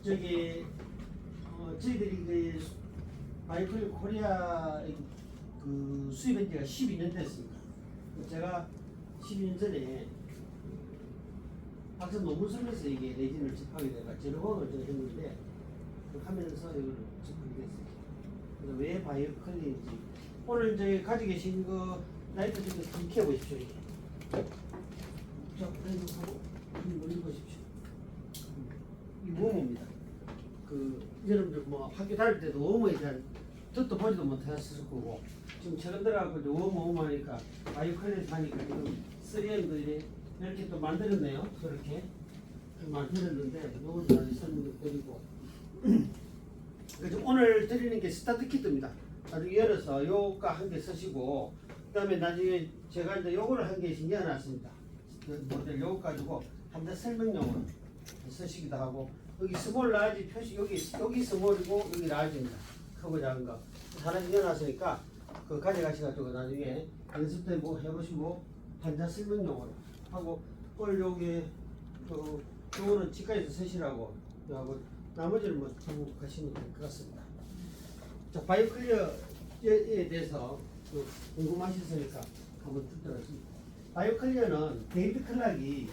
저기 저희들이 그 바이오클리어 코리아 그 수입한 지가 12년 됐습니다. 제가 12년 전에 박사 논문서에서 이게 레진을 접하게 돼가 제로원을 제가 했는데 하면서 이걸 접하게 됐어요. 그래서 왜 바이오클리어인지 오늘 저희 가지고 계신 거 라이트 좀 켜보십시오. 이게. 자, 하고 한번 보십시오. 이 웜입니다. 그 여러분들 뭐 학교 다닐 때도 웜에 대한 듣도 보지도 못했을 거고 지금 최근 들어가고 이제 웜 하니까 바이오클리어에서 하니까 지금 3M도 이렇게 또 만들었네요. 그렇게 만들었는데 이걸 잘 설명드리고 그래서 오늘 드리는 게 스타트 키트입니다. 나중에 열어서 요거 한 개 쓰시고 그다음에 나중에 제가 이제 요거를 한 개씩 넣어놨습니다. 모델 요거 가지고 한 대 설명용으로 쓰시기도 하고 여기 스몰 라지 표시 여기 스몰이고 여기 라지입니다. 크고 작은 거 하나씩 넣어놨으니까 그 가져가셔가지고 나중에 연습 때 뭐 해보시고 환자 설명용으로 하고 오늘 여기 요거는 치과에서 쓰시라고 하고 나머지는 뭐 두고 가시면 될 것 같습니다. 자, 바이오클리어에 대해서 궁금하셨으니까 한번 듣도록 하겠습니다. 바이오클리어는 데이비드 클락이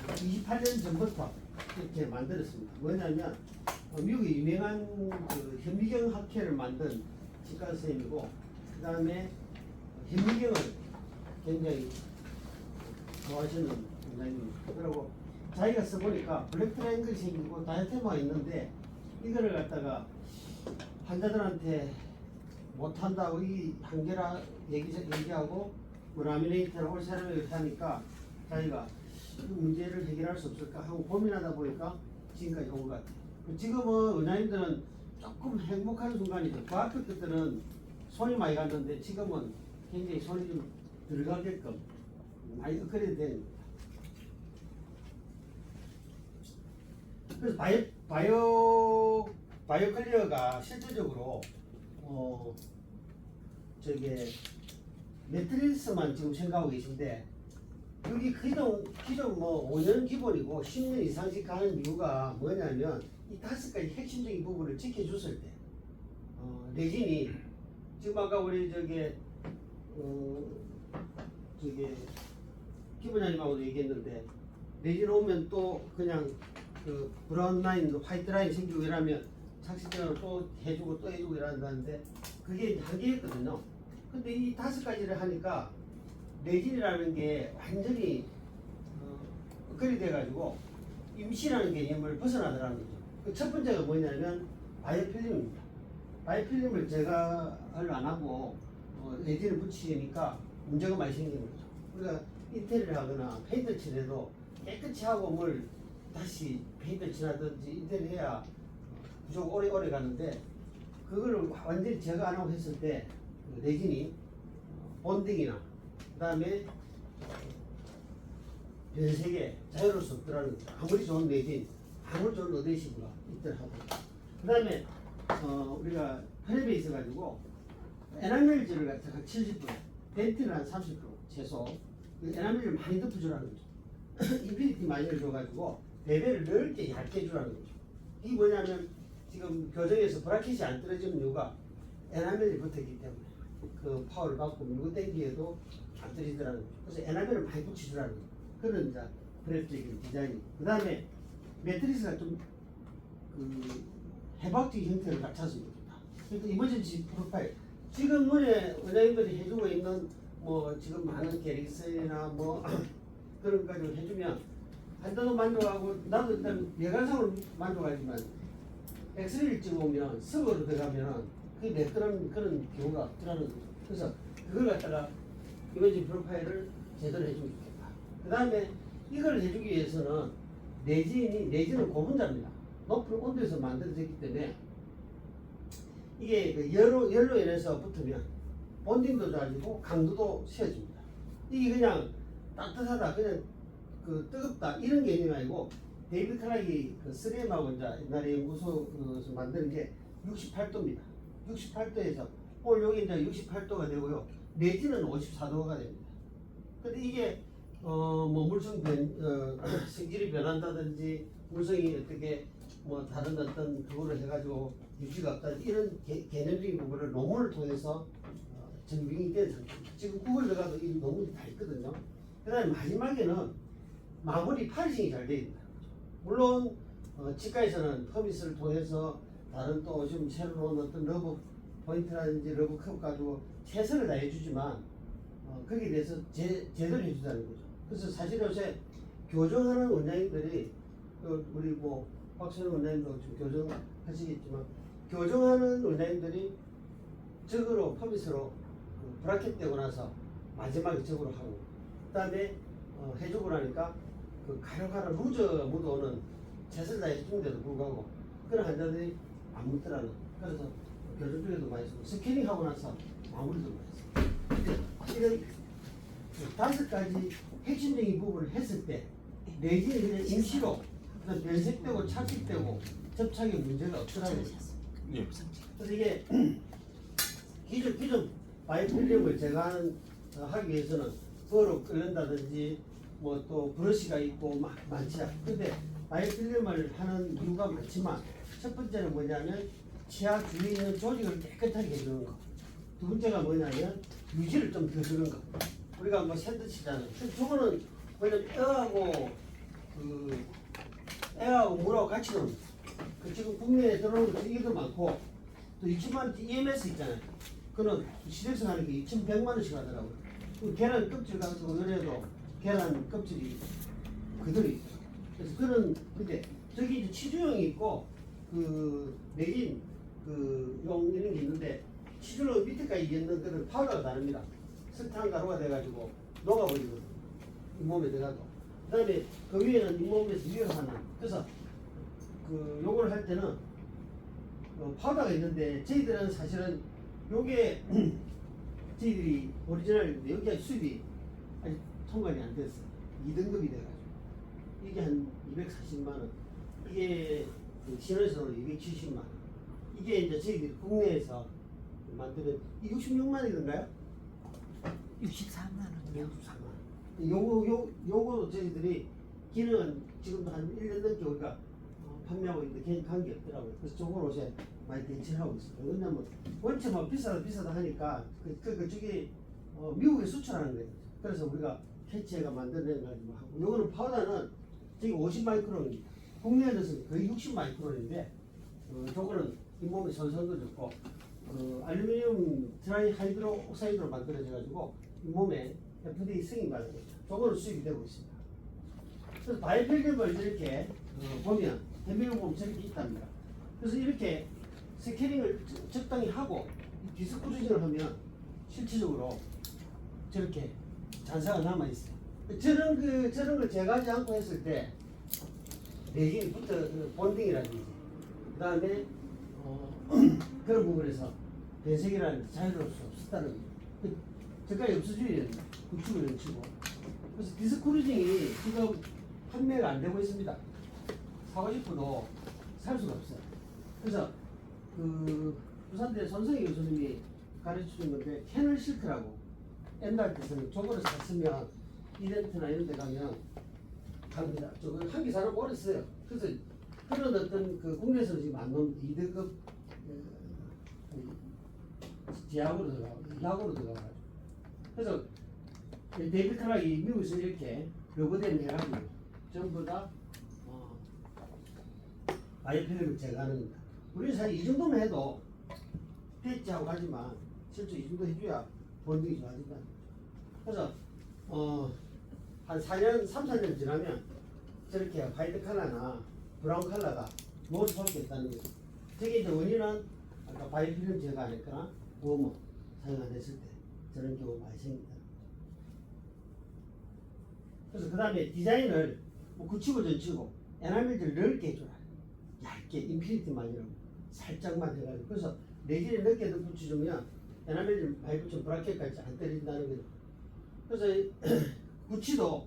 28년 전부터 이렇게 만들었습니다. 뭐냐면 미국의 유명한 그 현미경 학회를 만든 치과 선생님이고 그 다음에 현미경을 굉장히 좋아하시는 원장님입니다. 그리고 자기가 써보니까 블랙 트라이앵글이 생기고 다이아테마가 있는데 이거를 갖다가 환자들한테 못한다고 이 한계라 얘기하고 뭐 라미네이트나 홀세라를 이렇게 하니까 자기가 이 문제를 해결할 수 없을까 하고 고민하다 보니까 지금까지 온 것 같아요. 지금은 의사님들은 조금 행복한 순간이죠. 그 앞에 것들은 손이 많이 갔는데 지금은 굉장히 손이 좀 들어가게끔 많이 업그레이드 된 겁니다. 그래서 바이오클리어가 실질적으로 저게 매트리스만 지금 생각하고 계신데 여기 기존 뭐 5년 기본이고 10년 이상씩 가는 이유가 뭐냐면 이 5가지 핵심적인 부분을 지켜줬을 때 레진이 지금 아까 우리 저게 기본장님하고도 얘기했는데 레진 오면 또 그냥 그 브라운 라인, 화이트 라인 생기고 이러면 착시전을 또 해주고 또 해주고 이런다는데 그게 한계였거든요. 근데 이 5가지를 하니까 레진이라는 게 완전히 업그레이드 돼가지고 임시라는 개념을 벗어나더라는 거죠. 그 첫 번째가 뭐냐면 바이오필름입니다. 바이오필름을 제가 안 하고 레진을 붙이니까 문제가 많이 생기는 거죠. 우리가 인테리어를 하거나 페인트 칠해도 깨끗이 하고 뭘 다시 페인트 칠하든지 인테리어 해야 무조건 오래 가는데 그거를 완전히 제가 안 하고 했을 때 레진이 본딩이나 그 다음에 변색에 자유로울 수 없더라는 거죠. 아무리 좋은 레진, 아무리 좋은 어데이시브가 있더라고. 그 다음에 우리가 혈압에 있어가지고 에나멜질을 갖다가 70%, 벤티는 한 30% 최소 에나멜을 많이 덮어주라는 거죠. 인피니티 마이너를 줘가지고 레벨을 넓게 얇게 주라는 거죠. 이게 뭐냐면 지금 교정에서 브라켓이 안 떨어지는 이유가 에나멜이 붙어있기 때문에 그 파워를 받고 밀고 당기에도 안 떨어지더라는 거죠. 그래서 에나멜을 많이 붙여주라는 거죠. 그런 이제 그래픽적인 디자인. 그 다음에 매트리스가 좀 해박적인 형태를 갖췄으면 좋겠다. 그러니까 이머전시 프로파일. 지금 원장님들이 해주고 있는 뭐 지금 많은 게릭스나 뭐 그런 거 가지고 해주면 한단도 만족하고 나도 일단 예관상으로 만족하지만 엑스레이를 찍어오면 서버로 들어가면 그게 매끄러운 그런 경우가 없더라는 거죠. 그래서 그걸 갖다가 이미지 프로파일을 제대로 해주면 좋겠다. 그 다음에 이걸 해주기 위해서는 레진은 고분자입니다. 높은 온도에서 만들어졌기 때문에 이게 그 열로 인해서 붙으면 본딩도 좋아지고 강도도 세워집니다. 이게 그냥 따뜻하다, 그냥 그 뜨겁다 이런 개념이 아니고 데이비드 클락이 그 3M하고 이제 옛날에 연구소에서 만드는 게 68도입니다. 68도에서 오늘 여기 이제 68도가 되고요. 내지는 54도가 됩니다. 근데 이게 뭐 물성 성질이 변한다든지 물성이 어떻게 뭐 다른 어떤 그거를 해가지고 유지가 없다 이런 개념적인 부분을 논문을 통해서 증명이 된 상태입니다. 지금 구글 들어가도 이 논문이 다 있거든요. 그다음에 마지막에는 마무리 파리싱이 잘 되어 있다. 물론 치과에서는 퍼비스를 통해서 다른 또 좀 새로 나온 어떤 러브 포인트라든지 러브 컵 가지고 최선을 다해주지만 거기에 대해서 제대로 해주자는 거죠. 그래서 사실 요새 교정하는 원장님들이 우리 뭐 박선영 원장님도 좀 교정하시겠지만 교정하는 원장님들이 적으로 퍼비스로 브라켓 떼고 나서 마지막에 적으로 하고 그다음에 해주고 나니까 그 가려가라 루저 묻어오는 최선을 다해 주는데도 불구하고 그런 환자들이 안 묻더라는. 그래서 교정 쪽에도 많이 쓰고 스캐닝 하고 나서 마무리도 많이 쓰고 이런 5가지 핵심적인 부분을 했을 때 내지는 그냥 임시로 변색되고 착색되고 접착에 문제가 없더라고요. 예. 그래서 이게 기존 바이오필름을 제거하기 위해서는 버로 끓는다든지 뭐 또 브러쉬가 있고 많지. 근데 바이오필름을 하는 이유가 많지만 첫 번째는 뭐냐면 치아 주위에 있는 조직을 깨끗하게 해주는 거. 두 번째가 뭐냐면 유지를 좀 더 주는 거. 우리가 뭐 샌드치잖아요. 저거는 뭐냐면 에어하고 물하고 같이 넣는 거. 그 지금 국내에 들어오는 거 이게 더 많고 또 2천만 EMS 있잖아요. 그는 시대에서 하는 게 2,100만 원씩 하더라고요. 그 계란 껍질 가지고 요래도 계란 껍질이 그대로 있어요. 그래서 그런 근데 저기 이제 치주용이 있고 그 내진 용 이런 게 있는데 치주로 밑에까지 있는 그런 파우더가 다릅니다. 설탕 가루가 돼가지고 녹아버리거든요. 잇몸에 들어가도. 그다음에 그 위에는 잇몸에서 유효하는. 그래서 그 요걸 할 때는 파우더가 있는데 저희들은 사실은 요게 저희들이 오리지널인데 여기가 수입이 아직 통관이 안 됐어요. 2등급이 돼가지고 이게 한 240만 원, 이게 신원에서는 270만 원. 이게 이제 저희들이 국내에서 만드는 66만 원이던가요? 64만 원이요. 64만 원. 요거 저희들이 기능은 지금도 한 1년 넘게 우리가 판매하고 있는데 개인 관계 없더라고요. 그래서 저걸 요새 많이 대체를 하고 있습니다. 왜냐면 원체 뭐 비싸다 하니까 그쪽이 미국에 수출하는 거예요. 그래서 우리가 캐치해가 만들어낸 가지고 하고 요거는 파우더는 저기 50마이크론입니다. 국내에서는 거의 60마이크론인데 저거는 잇몸에 선선도 좋고 알루미늄 드라이 하이드로 옥사이드로 만들어져 가지고 잇몸에 FDA 승인 받은 거죠. 저거는 수입이 되고 있습니다. 그래서 바이오필름을 이렇게 보면 대명을 보면 저렇게 있답니다. 그래서 이렇게 스캐닝을 적당히 하고 디스크루징을 하면 실질적으로 저렇게 잔사가 남아 있어요. 저런 걸 제거하지 않고 했을 때 내진부터 본딩이라든지 그 다음에 그런 부분에서 변색이라는 자유로울 수 없었다는 거죠. 저까지 없어져야 된다. 구축을 치고. 그래서 디스크루징이 지금 판매가 안 되고 있습니다. 사고 싶어도 살 수가 없어요. 그래서 부산대 손성희 교수님이 가르쳐준 건데 캐널 실크라고 옛날 때는 저거를 샀으면 이벤트나 이런 데 가면 갑니다. 저거 한기 사람 오래 써요. 그래서 그런 어떤 국내에서 지금 안 놓은 2등급 제약으로 들어가고 약으로 들어가고 그래서 데이비드 클락이 미국에서 이렇게 로고댐 해가지고 전부 다 바이오필름을 제거하는 겁니다. 우리는 사실 이 정도만 해도 패치하고 하지만 실제 이 정도 해줘야 본딩이 좋아진다. 그래서 한 4년, 3, 4년 지나면 저렇게 화이트 컬러나 브라운 컬러가 놓을 수밖에 없다는 거죠. 저게 이제 원인은 아까 바이오필름 제거 안 했거나 보호모 사용 안 했을 때 저런 경우가 많이 생긴다. 그래서 그 다음에 디자인을 뭐 굳히고 전치고 에나멜을 넓게 해줘라. 얇게 인피니티 마이너로 살짝만 해가지고 그래서 내질에 넓게 붙여주면 에나멜을 많이 붙이면 브라켓까지 안 때린다는 거죠. 그래서 구치도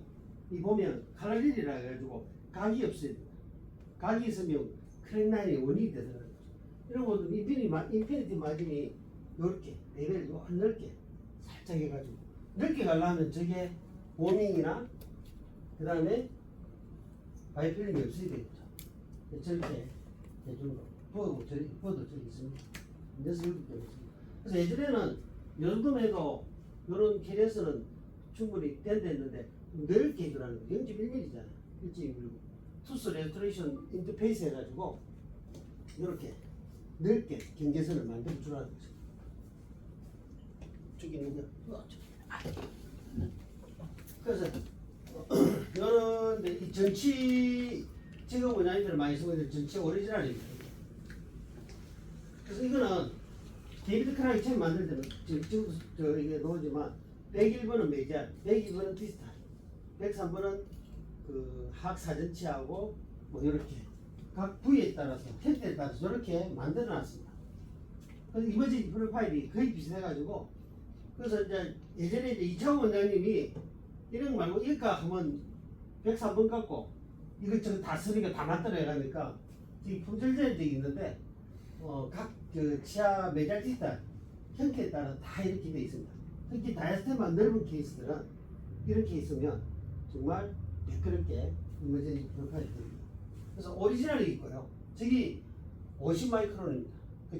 이 보면 칼라릴이라 해가지고 각이 없어야 돼요. 각이 있으면 크랙라인이 원인이 되더라고요. 이런 것도 인피니티 마진이 이렇게 레벨을 넓게 살짝 해가지고 넓게 가려면 저게 워밍이나 그 다음에 바이오필름이 없어야 되겠죠. 저렇게 해주는 거. 부어도 저기 있습니다. 그래서 이렇게 되어 있습니다. 그래서 예전에는 이 정도만 해도 이런 길에서는 충분히 된다 했는데 넓게 해주라는 거. 0.1mm잖아요. 1.1mm. 투스 레스토레이션 인터페이스 해가지고 이렇게 넓게 경계선을 만들어 주라는 거죠. 저기 있는 거. 그래서 이거는 이 전치 지금 원장님들 많이 쓰고 있는 전치 오리지널입니다. 그래서 이거는 데이비드 크라이 처음 만들 때는 지금 이게 나오지만 101번은 메디안, 102번은 디스탈, 103번은 그 하악 사전치하고 뭐 이렇게 각 부위에 따라서 형태에 따라서 이렇게 만들어 놨습니다. 그래서 이머지 프로파일이 거의 비슷해가지고 그래서 이제 예전에 이제 이창호 원장님이 이런 거 말고 이까 하면 103번 갖고 이것저것 다 쓰니까 다 만들어야 하니까 이 품절제들이 있는데 각 치아 매잘 디지털 형태에 따라 다 이렇게 돼 있습니다. 특히 다이아스템만 넓은 케이스들은 이렇게 있으면 정말 매끄럽게 이머지 프로파일이 됩니다. 그래서 오리지널이 있고요. 저기 50 마이크론입니다.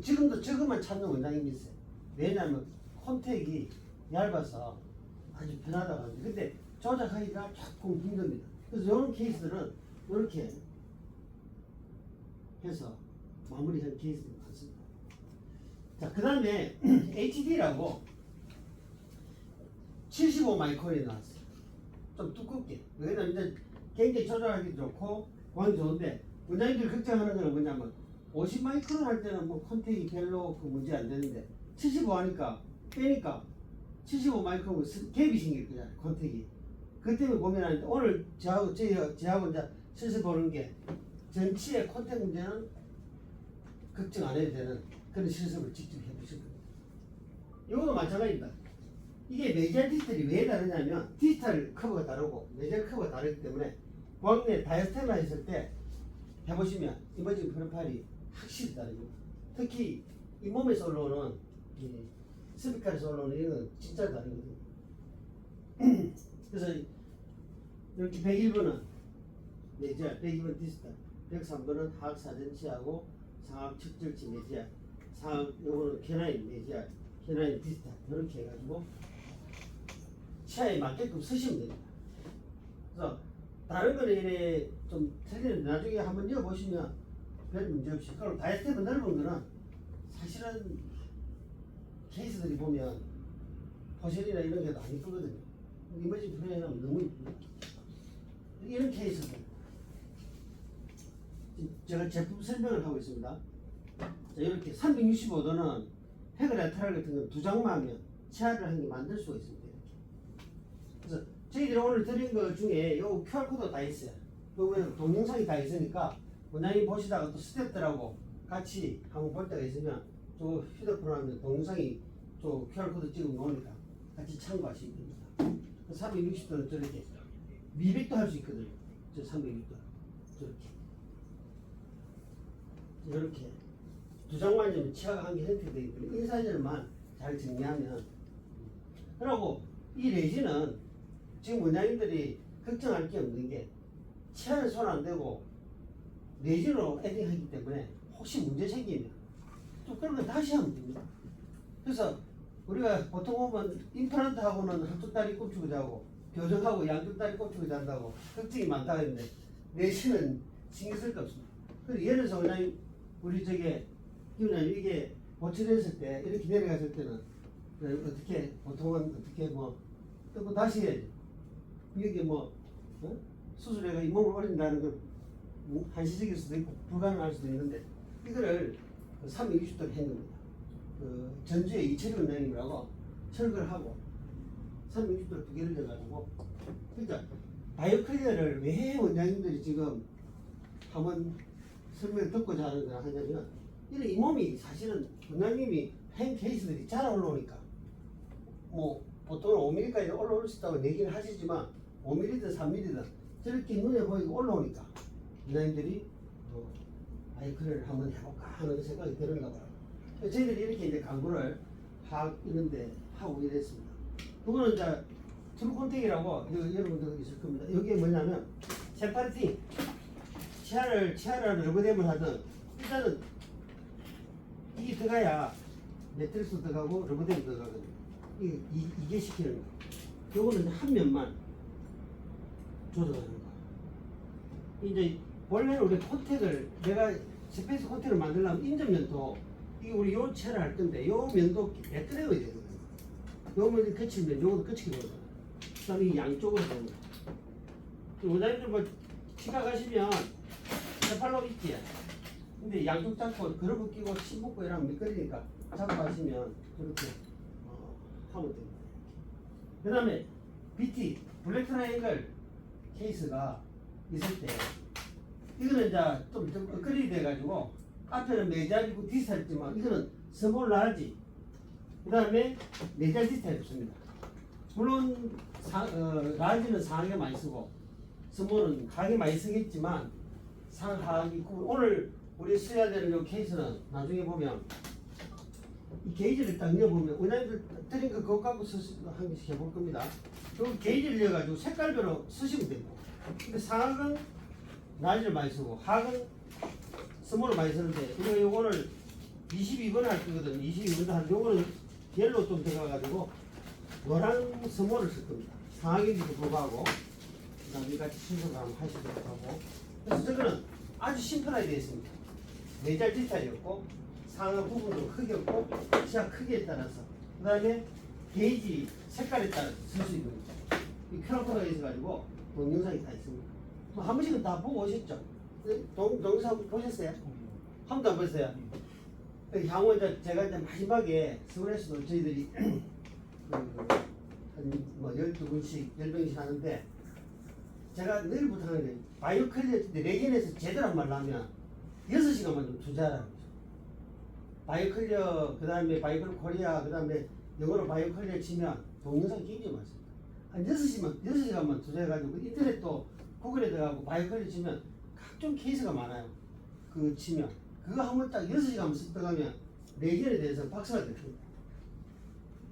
지금도 저것만 찾는 원장님이 있어요. 왜냐하면 콘택이 얇아서 아주 편하다고 하는데 근데 조작하기가 조금 힘듭니다. 그래서 이런 케이스들은 이렇게 해서 마무리한 케이스들이 많습니다. 자, 그 다음에 HD라고 75 마이크론이 나왔어요. 좀 두껍게. 왜냐면 이제 굉장히 조작하기 좋고 보안 좋은데 원장님들 걱정하는 건 뭐냐면 50 마이크론 할 때는 뭐 콘택이 별로 그 문제 안 되는데 75 하니까 빼니까 75 마이크론 갭이 생길 거잖아요. 콘택이. 그 때문에 고민하는데 오늘 저하고 이제 슬슬 보는 게 전치의 콘택 문제는 걱정 안 해도 되는 그런 실습을 직접 해보실 겁니다. 이것도 마찬가지입니다. 이게 메디안 디지털이 왜 다르냐면 디지털 커버가 다르고 메디안 커버가 다르기 때문에 광내 다이어스테마 했을 때 해보시면 이머징 프로파일이 확실히 다릅니다. 특히 이 몸에서 올라오는 스피커에서 올라오는 이건 진짜 다르거든요. 그래서 이렇게 101번은 메디안, 102번 디지털, 103번은 하악 사전치하고 상악 측절치 메디안, 상악 요거는 캐나인 메디안, 캐나인 디지털 이렇게 해가지고 치아에 맞게끔 쓰시면 됩니다. 그래서 다른 거는 이래 좀 틀리는데 나중에 한번 이어보시면 별 문제 없이. 그럼 다이어스템은 넓은 거는 사실은 케이스들이 보면 포션이나 이런 게 안 이쁘거든요. 이머지 프레임은 너무 이쁩니다. 이런 케이스들 제가 제품 설명을 하고 있습니다. 자, 이렇게 365도는 페그라테랄 같은 건 두 장만 하면 치아를 한 개 만들 수가 있습니다. 이렇게. 그래서 저희들이 오늘 드린 것 중에 요 QR코드 다 있어요. 요거에 동영상이 다 있으니까 원장님 보시다가 또 스태프들하고 같이 한번 볼 때가 있으면 또 휴대폰 하면 동영상이 또 QR코드 찍어 놓으니까 같이 참고하시면 됩니다. 360도는 저렇게 미백도 할 수 있거든요. 저 360도 저렇게 이렇게 두 장만 좀 치아가 한 개 형태되어 있고 이 사진만 잘 정리하면 그리고 이 레진은 지금 원장님들이 걱정할 게 없는 게 치아에 손 안 대고 레진으로 에딩하기 때문에 혹시 문제 생기면 또 그런 거 다시 하면 됩니다. 그래서 우리가 보통 보면 임플란트하고는 한쪽 다리 꼽히고 자고 교정하고 양쪽 다리 꼽히고 잔다고 걱정이 많다 했는데 레진은 신경 쓸 게 없습니다. 그리고 예를 들어서 원장님 우리 저게 기훈장님 이게 보철했을 때 이렇게 내려갔을 때는 어떻게 보통은 어떻게 뭐 또 다시 해야지. 이게 뭐 수술해가 잇몸을 올린다는 건 한시적일 수도 있고 불가능할 수도 있는데 이거를 360도로 한 겁니다. 그 전주에 이철이 원장님이라고 철거를 하고 360도로 두 개를 해가지고 그러니까 바이오 클리어를 왜 원장님들이 지금 한번 설명을 듣고자 하는 걸 하냐면 이런 이 몸이 사실은 원장님이 한 케이스들이 잘 올라오니까 뭐 보통은 5mm까지 올라올 수 있다고 얘기를 하시지만 5mm든 3mm든 저렇게 눈에 보이고 올라오니까 원장님들이 아이클을 한번 해볼까 하는 생각이 드는가 봐요. 저희들이 이렇게 이제 광고를 이런데 하고 이랬습니다. 그거는 이제 트루콘택이라고 여러분들 있을 겁니다. 여기에 뭐냐면 세파리팅 치아를 러브댐을 하든 일단은 이게 들어가야 매트리스 들어가고 러브댐 들어가거든요. 이게 시키는 거. 요거는 한 면만 조정하는 거. 이제 원래는 우리 콘택을 내가 스페이스 콘택을 만들려면 인접면도 이게 우리 요 채를 할 건데 요 면도 매트려야 되거든요. 요 면이 끝이면 요것도 끝이게 되거든요. 그다음에 이 양쪽으로 되는 거. 원장님들 뭐 치과 가시면 세팔로 있지. 근데 양쪽 잡고 그룹을 끼고 침 묶고 이러면 미끄러니까 잡고 가시면 그렇게 하면 됩니다. 그 다음에 BT 블랙 트라이앵글 케이스가 있을 때 이거는 이제 좀 업그레이드 돼가지고 앞에는 메자리고 디지털 있지만 이거는 스몰 라지 그 다음에 메자 디지털이 없습니다. 물론 라지는 상하게 많이 쓰고 스몰은 하하게 많이 쓰겠지만 상하하기 오늘 우리 써야 되는 이 케이스는 나중에 보면 이 게이지를 딱 넣어보면 원장님들 드린 거 그거 갖고 한 개씩 해볼 겁니다. 그 게이지를 넣어가지고 색깔별로 쓰시면 됩니다. 근데 상악은 라지를 많이 쓰고 하악은 스몰을 많이 쓰는데 우리가 요거를 22번 할 거거든. 22번도 한 요거는 옐로 좀 들어가가지고 노란 스몰을 쓸 겁니다. 상악인지도 불구하고 나중에 같이 순서를 한번 하시도록 하고 그래서 저거는 아주 심플하게 되어 있습니다. 네잘 디테일이었고 상하 부분도 크기였고 시야 크기에 따라서 그 다음에 게이지 색깔에 따라 쓸 수 있는 이 큐러코드가 있어가지고 동영상이 다 있습니다. 뭐 한 번씩은 다 보고 오셨죠? 동영상 보셨어요? 한 번도 안 보셨어요? 향후 이제 제가 이제 마지막에 서울에서도 저희들이 뭐 12분씩 10명씩 하는데 제가 늘 부탁하는 게 바이오 클리어 레진에서 제대로 한 말 하면 6시간만 좀 투자하라는 거죠. 바이오 클리어 그 다음에 바이오 코리아 그 다음에 영어로 바이오 클리어 치면 동영상이 굉장히 많습니다. 한 6시간만 투자해가지고 인터넷도 구글에 들어가고 바이오 클리어 치면 각종 케이스가 많아요. 그 치면 그거 한 번 딱 6시간만 습득하면 레진에 대해서 박사가 됩니다.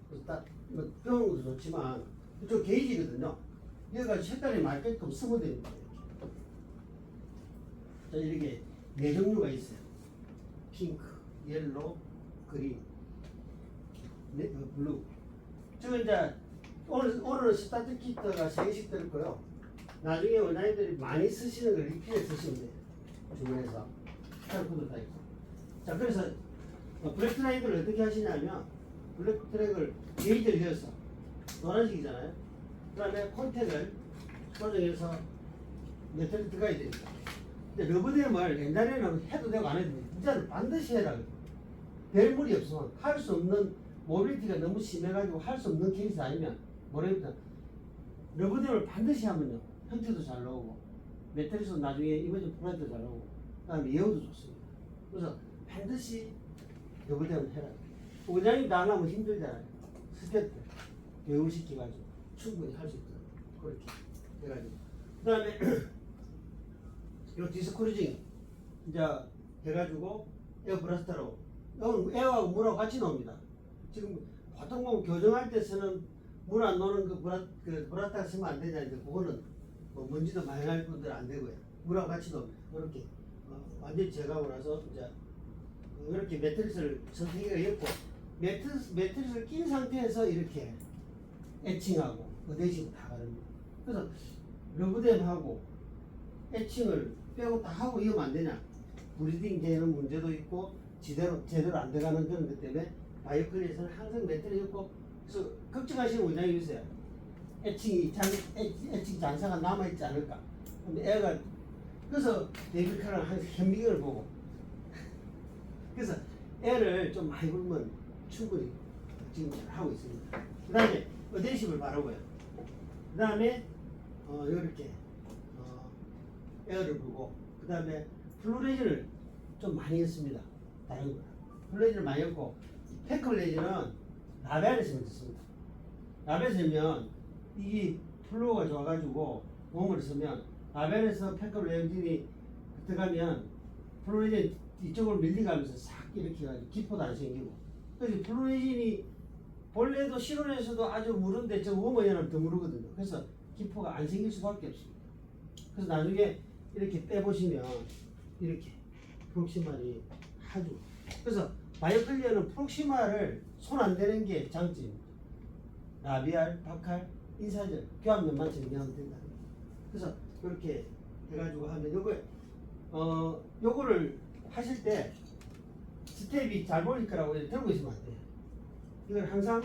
그래서 딱 뭐 배우는 것도 좋지만 이쪽 게이지거든요. 여기가 색깔이 맞게끔 쓰면 됩니다. 자, 이렇게 네 종류가 있어요. 핑크, 옐로, 그린, 블루. 지금 이제 오늘은 스타트 키트가 3개씩 들 거요. 나중에 원장님들이 많이 쓰시는 걸 리필해 쓰시면 돼요. 주문해서. 찰코도 다 있고. 자, 그래서 블랙 트라이앵글을 어떻게 하시냐면 블랙 트라이앵글 게이지를 넣어서 노란색이잖아요. 그 다음에 콘택을 조정해서 메탈이 들어가야 됩니다. 근데 러브댐을 옛날에는 해도 되고 안 해도 되고 이제는 반드시 해라. 별물이 없으면 할 수 없는 모빌리티가 너무 심해가지고 할 수 없는 케이스 아니면 모르겠다. 러브댐을 반드시 하면요 형태도 잘 나오고 매트리스 나중에 이머지 프라이도 잘 나오고 그 다음에 예우도 좋습니다. 그래서 반드시 러브댐을 해라. 원장님 다 안 하면 힘들잖아요. 스텝 교육시켜가지고 충분히 할 수 있도록 그렇게 해가지고 그 다음에 요 디스크루징 이제 해가지고 에어 브라스타로 에어하고 물하고 같이 나옵니다. 지금 보통 보면 교정할 때 쓰는 물 안 나오는 그 브라스타 쓰면 안 되냐 이제 그거는 뭐 먼지도 많이 날 분들 안 되고요. 물하고 같이 나옵니다. 이렇게 완전히 제거하고 나서 이제 이렇게 매트리스를 선택해갖고 매트리스를 낀 상태에서 이렇게 애칭하고 어데이시브 다 바릅니다. 그래서 러브댐하고 애칭을 빼고 다 하고 이러면 안 되냐? 브리딩 되는 문제도 있고 제대로 안 돼가는 그런 것 때문에 바이오클리에서는 항상 매트리 있고 그래서 걱정하시는 원장이 있어요. 애칭 잔사가 남아있지 않을까? 근데 애가 그래서 데이비드 카라는 항상 현미경을 보고 그래서 애를 좀 많이 불면 충분히 지금 잘 하고 있습니다. 그 다음에 어데이시브를 바르고요. 그 다음에 이렇게 에어를 불고 그 다음에 플루레진을 좀 많이 했습니다. 다른 거 플루레진을 많이 했고 페클레진은 라벨에 쓰면 좋습니다. 라벨에 쓰면 이게 플루어가 좋아가지고 몸을 쓰면 라벨에서 페클레진이 들어가면 플루레진 이쪽으로 밀리가면서 싹 이렇게 해가지고 기포도 안 생기고 그래서 플루레진이 본래도 실온에서도 아주 무른데 저 웜에는 더 무르거든요. 그래서 기포가 안 생길 수밖에 없습니다. 그래서 나중에 이렇게 빼보시면 이렇게 프록시말이 아주. 그래서 바이오 클리어는 프록시말을 손 안 대는 게 장점입니다. 라비알, 바칼, 인사이드 교환면만 정리하면 된다. 그래서 그렇게 해가지고 하면 요거를 하실 때 스텝이 잘 보일 거라고 이렇게 들고 있으면 안 돼요. 이걸 항상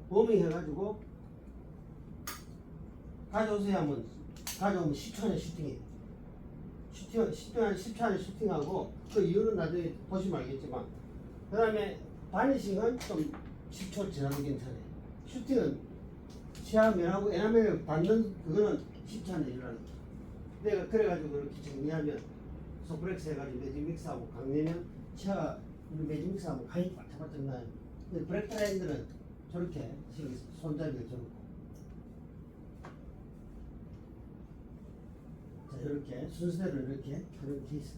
워밍 해가지고 가져오세요 하면 가져오면 10초 안에 슈팅해요. 10초 안에 슈팅하고 그 이유는 나중에 보시면 알겠지만 그 다음에 바니싱은 좀 10초 지나도 괜찮아요. 슈팅은 시야면하고 에나멜을 닿는 그거는 10초 안에 일어나는 거예요. 내가 그래가지고 그렇게 정리하면 소프렉스 해가지고 매직 믹스하고 강내면 치아 매직 믹스하고 간이 바짝바짝 나요. 근데 브렉트라인들은 저렇게 손잡이가 저렇고 자 이렇게 순서대로 이렇게 하는 케이스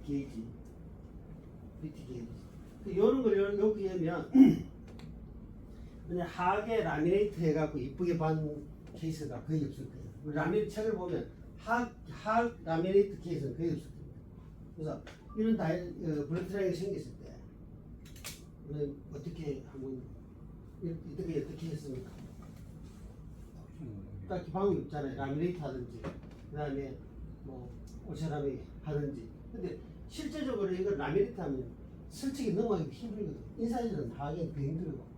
게이지 비트 게이지 이런 걸 여기 하면 그냥 하하게 라미네이트 해갖고 이쁘게 반 케이스가 거의 없을 거예요. 라미네이트 책을 보면 하 라미네이트 케이스는 거의 없을 겁니다. 그래서 이런 브렉트라인이 생겼을 때 우리는 어떻게 한번 어떻게 했습니까? 딱히 방법이 없잖아요. 라미네이트 하든지 그 다음에 뭐 오체라미 하든지. 근데 실제적으로 이걸 라미네이트 하면 설치기 넘어가기 힘들거든. 인사이드는 하기엔 더 힘들고.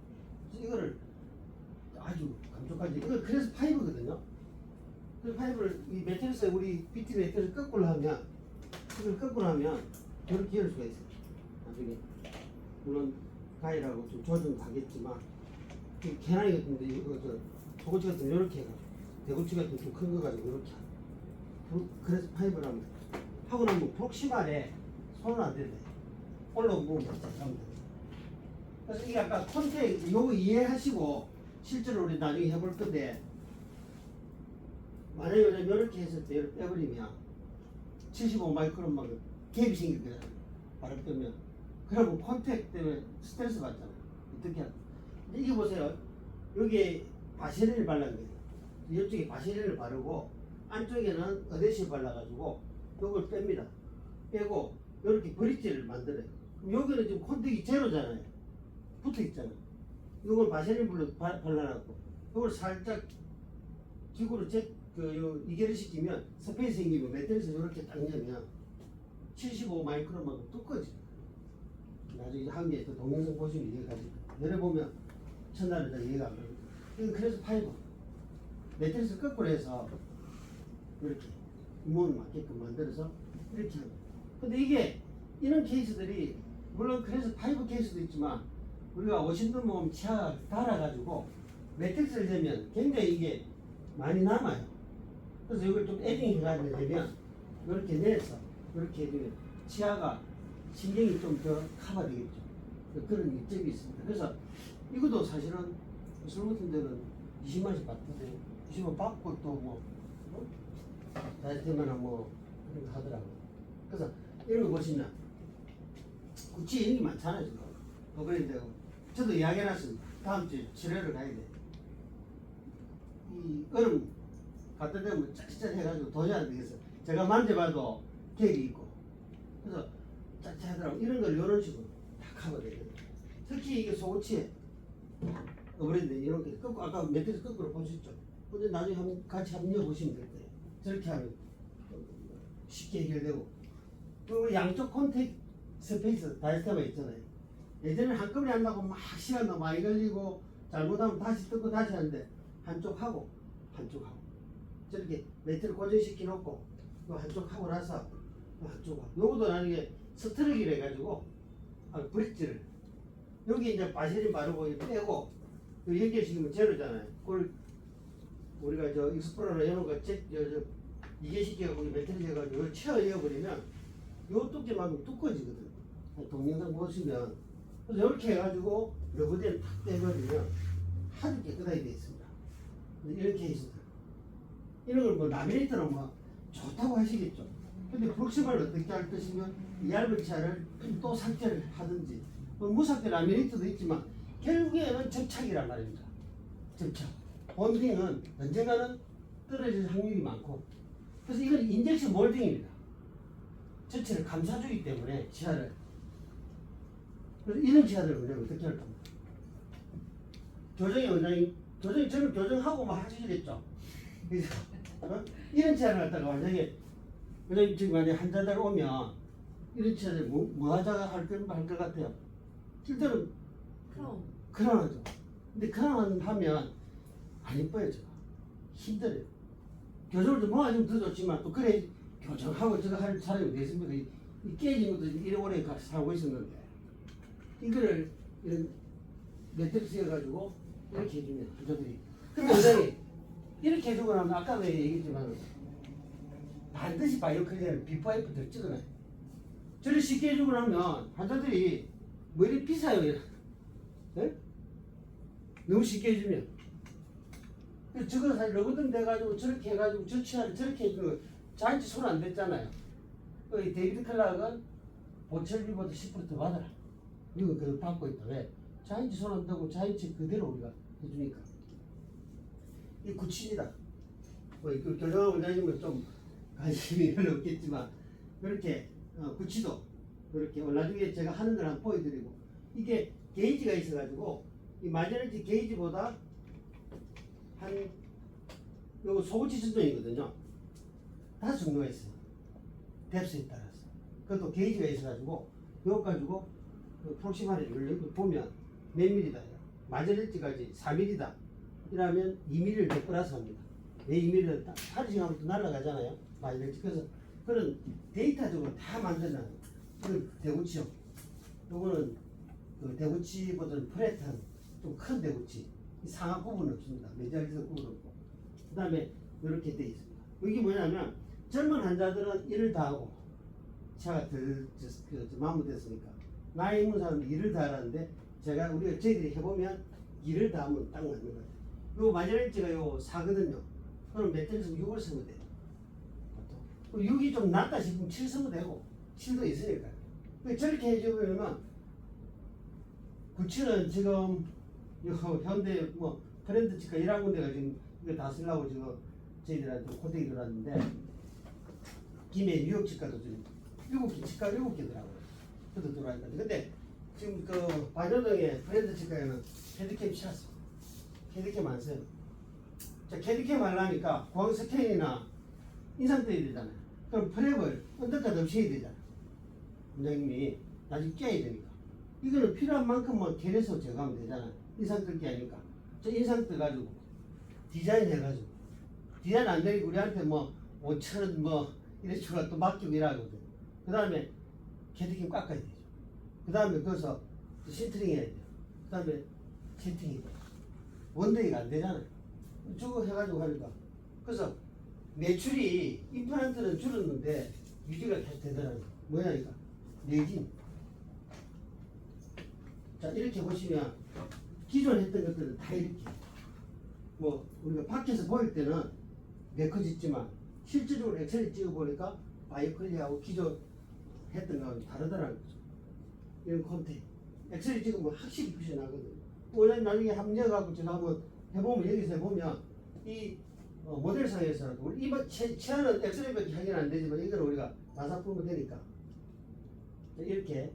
그래서 이거를 아주 감쪽까지 이거 그래서 파이브거든요. 그 파이브를 이 매트리스 우리 BT 매트리스 거꾸로 하면 이걸 거꾸로 하면 이렇게 열 수가 있어요. 나중에 물론 가위라고 좀 조정하겠지만 개나리 같은데 이거 소고치 같은 이렇게 해가지고 대구치 같은 좀 큰 거 가지고 이렇게 그래서 파이브를 합니다. 하고 나면 프록시말에 손을 안 대대 올라오고 하면 돼. 그래서 이게 아까 컨택 요거 이해하시고 실제로 우리 나중에 해볼 건데 만약에 이렇게 했을 때 이렇게 빼버리면 75 마이크론만 갭이 생길 거잖아요. 바람 때문에. 그러면 컨택 때문에 스트레스 받잖아요. 어떻게 하나. 근데 이게 보세요. 여기에 바세린을 발란 거예요. 이쪽에 바세린을 바르고 안쪽에는 어데시브 발라가지고 이걸 뺍니다. 빼고 이렇게 브릿지를 만들어요. 그럼 여기는 지금 컨택이 제로잖아요. 붙어 있잖아요. 이걸 바세린 발라놨고 이걸 살짝 기구로 이결을 시키면 스페이스 생기면 매트리스 이렇게 딱 열면 75 마이크론만큼 두꺼워져요. 나중에 한개 또 동영상 보시면 이해가 가지. 열어보면 첫날은 다 이해가 안 갑니다. 그래서 파이버 매트리스 거꾸로 해서 이렇게 구멍을 맞게끔 만들어서 이렇게 합니다. 근데 이게 이런 케이스들이 물론 그래서 파이브 케이스도 있지만 우리가 오신분 보면 치아가 달아가지고 매트리스를 재면 굉장히 이게 많이 남아요. 그래서 이걸 좀 에딩 해가지고 되면 이렇게 내서 이렇게 해주면 치아가 신경이 좀 더 커버되겠죠. 그런 이점이 있습니다. 그래서 이것도 사실은 술 같은 데는 20만원씩 받던데 20만 받고 또 뭐 다이어트만 뭐 그런 거 하더라고요. 그래서 이런 거 보시면 구찌 이런 게 많잖아요. 지금 그런데 저도 이야기해놨습니다. 다음 주에 치료를 가야 돼. 이 얼음 갖다 대면 짜릿짜릿 해가지고 도저히 안 되겠어요. 제가 만져봐도 객이 있고 그래서 짜릿하더라고. 이런 걸 이런 식으로 다 커버되거든요. 특히 이게 소고치에 어브랜드 이렇게 아까 매트리스 거꾸로 보셨죠? 근데 나중에 같이 합류해보시면 될 거예요. 저렇게 하면 쉽게 해결되고 또 양쪽 컨택 스페이스 다이스테마 있잖아요. 예전에 한꺼번에 한다고 막 시간도 많이 걸리고 잘못하면 다시 뜯고 다시 하는데 한쪽 하고 저렇게 매트를 고정시켜 놓고 또 한쪽 하고 나서 또 한쪽 하고 요것도 나중에 스트럭이라 해가지고 브릿지를 여기 이제 바세린 바르고 빼고 연결시키면 제로잖아요. 그걸 우리가 저 익스플로러 이런 거 이게 시켜갖고 매트리스 해가지고 채워 이어버리면 요 두께만큼 두꺼워지거든. 동영상 보시면 그래서 이렇게 해가지고 러브대를 탁 떼버리면 아주 깨끗하게 되어 있습니다. 이런 케이스들 이런 걸 뭐 라미네이터는 뭐 좋다고 하시겠죠. 근데 프록시말을 어떻게 할 것이면 이 얇은 차를 또 삭제를 하든지 뭐 무삭제 라미네이터도 있지만 결국에는 접착이란 말입니다. 접착. 본딩은 언젠가는 떨어질 확률이 많고 그래서 이건 인젝션 몰딩입니다. 전체를 감싸주기 때문에 치아를. 그래서 이런 치아들을 원장님 어떻게 할 겁니까? 교정이 원장님, 교정이 저는 교정하고 막 하시겠죠. 그래서 이런 치아를 갖다가 원장님 지금 만약 환자들 오면 이런 치아를 뭐 하자가 할것 같아요. 실제로 크라운하죠. 근데 크라운 하면 안 이뻐요, 저거. 힘들어요. 교정을 좀 뭐가 좀 더 좋지만 또 그래 교정하고 저거 할 사람이 어디 있습니까? 이 깨진 것도 이래 오래 살고 있었는데 이거를 이런 매트릭스 해가지고 이렇게 해주면 환자들이 근데 원장님 이렇게 해주고 나면 아까도 얘기했지만 반드시 바이오클리어는 비포 애프터를 찍어놔요. 저를 쉽게 해주고 나면 환자들이 뭐 이리 비싸요. 네? 너무 쉽게 해주면 저거 사실 러거든 돼가지고 저렇게 해가지고 저 치아를 저렇게 해주는 거 자인치 손 안 댔잖아요. 이 데이비드 클락은 보철비보다 10%더 받아라. 이거 그걸 받고 있다. 왜? 자인치 손 안 대고 자인치 그대로 우리가 해주니까. 이 구치입니다. 뭐 교정 원장님은 좀 관심이 별로 없겠지만 이렇게 구치도 이렇게 나중에 제가 하는 걸 한번 보여드리고 이게 게이지가 있어가지고 이 마이너리티 게이지보다 한 요거 소구치 전동이거든요. 5종류가 있어요. 뎁스에 따라서. 그것도 게이지가 있어가지고 요거 가지고 프록시마를 보면 몇 밀리다. 마이너리티까지 4mm다. 이러면 2mm를 더 플러스 합니다. 왜 2mm를 하루 지나면 또 날아가잖아요. 마이너리티. 그래서 그런 데이터적으로 다 만들어놔요. 이건 대구치요. 요거는 그 대구치보다는 프레트한 좀 큰 대구치. 상하 부분은 없습니다. 메자리에서 부분 없고. 그 다음에 이렇게 돼 있습니다. 이게 뭐냐면 젊은 환자들은 일을 다 하고 차가 덜 마무됐으니까 나이 있는 사람은 일을 다 하는데 저희들이 해보면 일을 다 하면 딱 맞는 것 같아요. 요 마이너리티가 요 4거든요. 그럼 매트릭스 6을 쓰면 돼요. 6이 좀 낮다 싶으면 7 쓰면 되고 7도 있으니까. 저렇게 해주면 9칠은 지금 요 현대 뭐 브랜드 치과 1학군데가 지금 이거 다 쓰려고 지금 저희들한테 코팅이 들어왔는데 김해 뉴욕 치과도 지금 7개 치과 7개더라고요. 그것도 들어와 있거든요. 근데 지금 그 바조동의 브랜드 치과에는 캐디캠 쳤어. 캐디캠 안 써요. 자, 캐디캠 하려니까 광 스캔이나 인상 떠야 되잖아요. 그럼 프랩을 언더컷 없이 해야 되잖아요. 원장님이 나중에 깨야 되니까. 이거는 필요한 만큼만 캐내서 제거하면 되잖아요. 인상 뜰 게 아니니까. 저 인상 떠가지고 디자인 해가지고 디자인 안 되니까 우리한테 뭐 5,000원 뭐 이런 식으로 또 맡기고 이러거든. 그 다음에 캐디캠 깎아야 되죠. 그 다음에 거기서 신트링 해야 돼요. 그 다음에 세팅이 돼요. 원데이가 안 되잖아요. 저거 해가지고 하니까. 그래서 매출이 임플란트는 줄었는데 유지가 계속 되더라고요. 뭐냐니까 내진. 자, 이렇게 보시면 기존 했던 것들은 다 이렇게 뭐 우리가 밖에서 보일 때는 메커짓지만 실질적으로 엑셀을 찍어보니까 바이오클리하고 기존 했던 거하고 다르더라는 거죠. 이런 콘텐츠 엑셀을 찍으면 확실히 표시 나거든요. 원래 나중에 합력하고 제가 한번 해보면 여기서 해보면 이 모델상에서는 우리 이번 치아는 엑셀밖에 확인 안 되지만 이건 우리가 나사 풀면 되니까 이렇게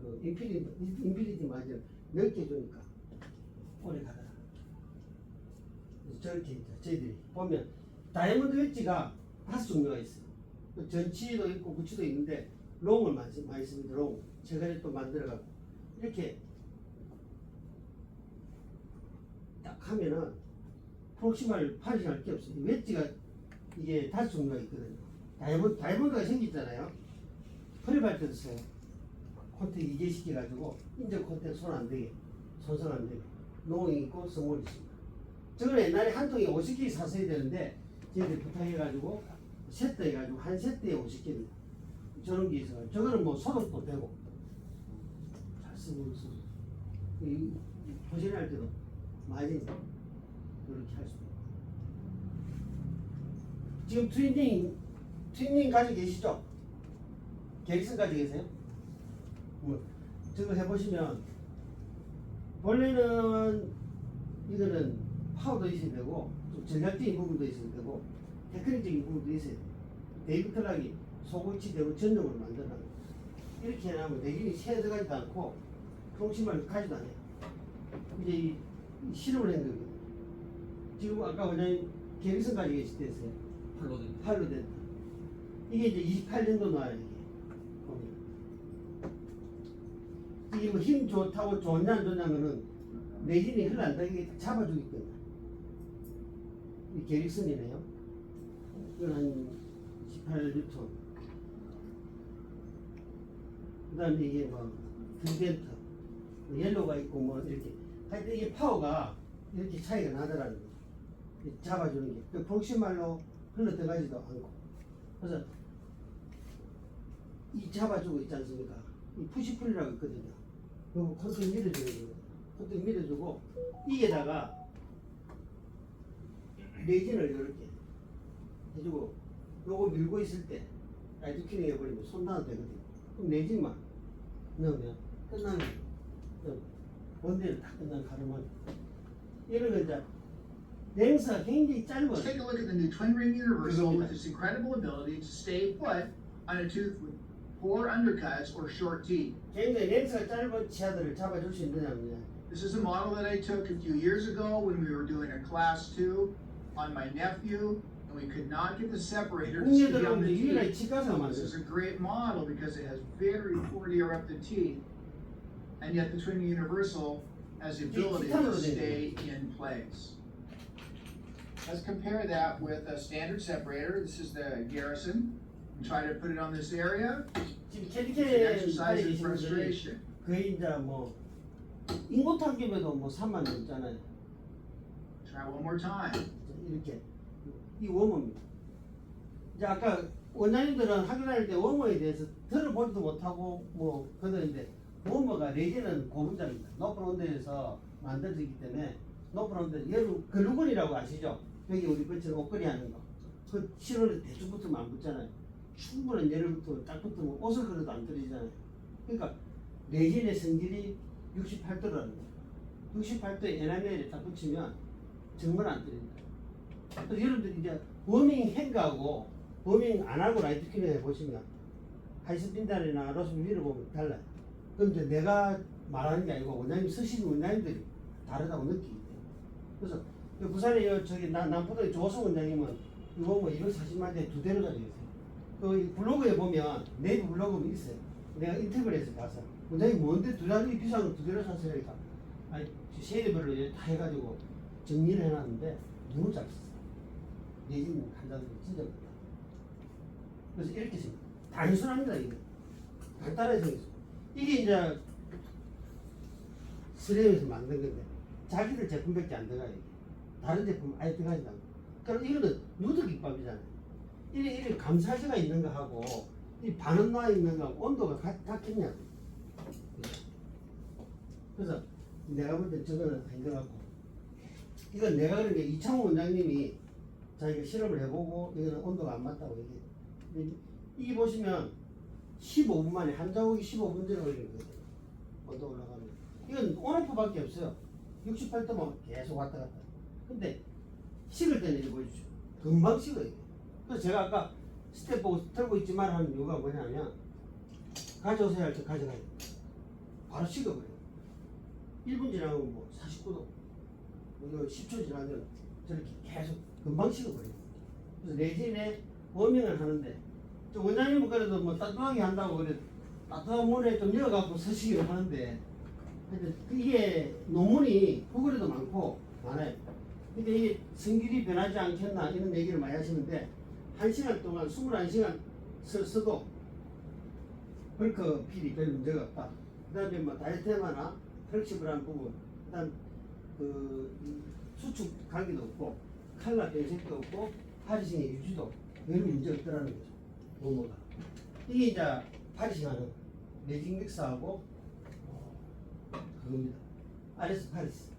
그 인피니티 마진을 넓게 주니까 오래 가더라. 저렇게 이제 저희들이 보면 다이아몬드 웨지가 5종류가 있어요. 전치도 있고 구치도 있는데 롱을 많이 씁니다. 롱 최근에 또 만들어갖고 이렇게 딱 하면은 프록시마를 파지할 게 없어요. 웨지가 이게 5종류가 있거든요. 다이아몬드가 생겼잖아요. 프랩할 때도 써요. 콘택 이제시켜가지고 인적 콘택 손 안 되게 손상 안 되게 롱이 있고 스몰이 있습니다. 저는 옛날에 한 통에 50개 샀어야 되는데 저희들이 부탁해가지고 세트 해가지고 한 세트에 50개입니다. 저런 게 있어요. 저거는 뭐 소독도 되고 잘 쓰고 있어요. 보시할 때도 많이 이렇게 할 수 있고. 지금 트윈닝 가지고 계시죠? 계획성 가지고 계세요? 뭐 저거 해보시면 원래는 이거는 파워도 있어야 되고 좀 전략적인 부분도 있어야 되고 테크닉적인 부분도 있어야 돼요. 데이비 클락이 소고치 대우 전용으로 만들어. 이렇게 해놓으면 내진이 새 들어가지도 않고 통신만 가지도 않아요. 이제 이 실험을 한 거예요. 지금 아까 원장님 계획선 가지고 계실 때였어요. 팔로 된다. 이게 이제 28년도 나와요. 이게 뭐 힘 좋다고 좋냐 안 좋냐면은 내진이 흘러간다. 이게 잡아주거든요. 이 계획선이네요. 이건 한 18뉴턴. 그 다음에 이게 뭐 뷰덴터 옐로우가 있고 뭐 이렇게 하여튼 이게 파워가 이렇게 차이가 나더라는 거죠. 잡아주는 게 그 프록시말로 흘러 들어가지도 않고. 그래서 이 잡아주고 있지 않습니까? 이 푸시풀이라고 있거든요. 그거 콘택 밀어주는 거예요. 콘택 밀어주고 이게다가 레진을 이렇게 해주고 요거 밀고 있을 때 라이트큐닝 해버리면 손 놔도 되거든요. 그럼 레진만 넣으면 끝나는 원대를 다 끝난 가르마. 이런 거 이제 랭스가 굉장히 짧아요. Let's take a look at the new twin ring universal with its incredible ability to stay put on a tooth with poor undercuts or short teeth. 굉장히 랭스가 짧은 치아들을 잡아줄 수 있느냐면요. This is a model that I took a few years ago when we were doing a class 2 on my nephew, and we could not get the separator to stay on the 유일하게 teeth. 치과에서 This is 만들어요. a great model because it has very poorly erupted teeth, and yet the twin universal has the ability to stay in place. Let's compare that with a standard separator. This is the Garrison. Try to put it on this area. 지금 It's an 캐디캐 exercise in 계신 분들이 frustration. 거의 이제 뭐 인고탕김에도 뭐 3만 넘잖아요. Try one more time. 이렇게 이 웜입니다. 이제 아까 원장님들은 학교 다닐 때 웜어에 대해서 들어보지도 못하고 뭐 그러는데 웜어가 레진은 고분자입니다. 높은 온도에서 만들어지기 때문에 높은 온도 여러분 글루건이라고 아시죠? 여기 우리 것처럼 옷걸이 하는 거. 그 실온에 대충 붙으면 안 붙잖아요. 충분한 열을 붙으면 딱 붙으면 옷을 걸어도 안 떨어지잖아요. 그러니까 레진의 성질이 68도라는 거예요. 68도에 에나멜에 딱 붙이면 정말 안 떨어진다. 그래서 여러분들이 이제 워밍 행가하고 워밍 안 하고 라이트 큐닝 해보시면 하이스핀달이나 로스빈 위를 보면 달라요. 그럼 이제 내가 말하는 게 아니고 원장님 쓰시는 원장님들이 다르다고 느끼기 때문에. 그래서 부산에 저기 남포동의 조성 원장님은 이거 뭐 240만 대에 2대를 가지고 있어요. 그 블로그에 보면 네이버 블로그에 있어요. 내가 인터뷰에서 봐서 원장님 뭔데 2대이 비싼 거 2대를 샀으니까 아니 쉐이드별로 이제 다 해가지고 정리를 해놨는데 너무 잘 썼어요. 내진 환자들이 진짜 많다. 그래서 이렇게 생겼어요. 단순합니다 이게. 간단하게 생겼어요. 이게 이제 스레임에서 만든 건데 자기들 제품밖에 안 들어가요. 이게. 다른 제품 아예 들어가지 않고. 그럼 이거는 누더기밥이잖아요. 이래 감사시가 있는 거 하고 이 반응 나 있는 거하고 온도가 같겠냐고. 그래서 내가 볼 때 저거는 아닌 것 같고 이건 내가 그런 게 이창호 원장님이 자기가 실험을 해보고 이거는 온도가 안 맞다고 얘기해. 이게 보시면 15분 만에 한 자국이 15분 전에 걸리는 거예요. 온도 올라가면. 이건 온오프밖에 없어요. 68도만 계속 왔다 갔다. 근데 식을 때는 이제 보여주죠. 금방 식어요. 그래서 제가 아까 스텝 보고 들고 있지만 하는 이유가 뭐냐면 가져오세요 할 때 가져가요. 바로 식어버려요. 1분 지나면 뭐 49도. 뭐 10초 지나면 저렇게 계속 금방 식어버려요. 그래서 레진에 워밍을 하는데 원장님은 그래도 뭐 따뜻하게 한다고 그래 따뜻한 물에 좀 넣어갖고 서식을 하는데 이게 논문이 구글에도 많아요. 근데 이게 성질이 변하지 않겠나 이런 얘기를 많이 하시는데 1시간 동안 21시간 써도 벌크 필이 별 문제가 없다. 그 다음에 뭐 다이어테마나 플렉시블한 부분, 그 다음 그 수축 관계도 없고 칼라 변색도 없고 파리싱의 유지도 별 문제가 없더라는 거죠. 모모가 이게 이제 파리싱하는 매직 믹스하고 그겁니다. 아레스 파리스.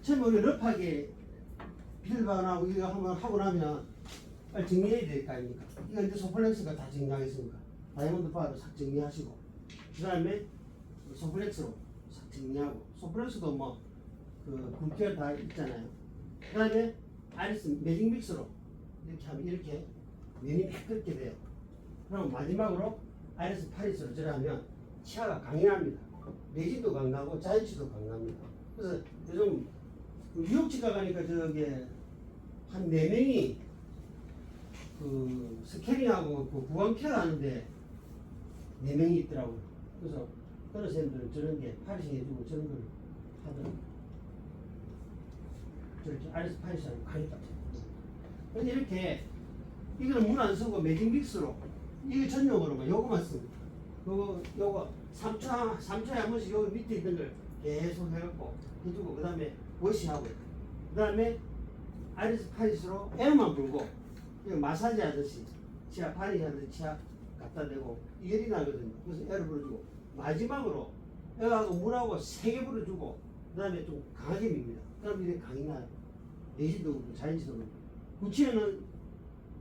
처음에 우리 러프하게 빌반하고 이거 한번 하고 나면 빨리 정리해야 될 거 아닙니까? 이거 이제 소플렉스가 다 정리하겠습니까? 다이아몬드 바로 싹 정리하시고 그 다음에 소플렉스로 싹 정리하고 소플렉스도 뭐그 굵기가 다 있잖아요. 그 다음에 아리스 매직 믹스로 이렇게 하면 이렇게 면이 매끄럽게 돼요. 그럼 마지막으로 아이레스 파리스로 절하면 치아가 강인합니다. 레진도 강하고 자연치도 강합니다. 그래서 요즘 뉴욕치과 가니까 저게 한 4명이 그 스캐닝하고 그 구강케어 하는데 4명이 있더라고요. 그래서 그런 선생님들은 저런 게 파리싱 해주고 저런 걸 하더라고요. 저렇게 아이레스 파리스하고 강의 같아요. 근데 이렇게 이거는 물 안 쓰고 매직 믹스로 이거 전용으로만 요거만 씁니다. 요거 3초에 한 번씩 요 밑에 있는 걸 계속 해갖고 해주고 그 다음에 워시하고 그 다음에 아이레스 파리스로 에어만 불고 이거 마사지 하듯이 치아 파리시 하듯이 치아 갖다 대고 열이 나거든요. 그래서 에어를 불어주고 마지막으로 에어하고 물하고 3개 불어주고 그 다음에 좀 강하게 밉니다. 그럼 이게 강이 나요. 내진도 그렇고 자연치도 그렇고 구치에는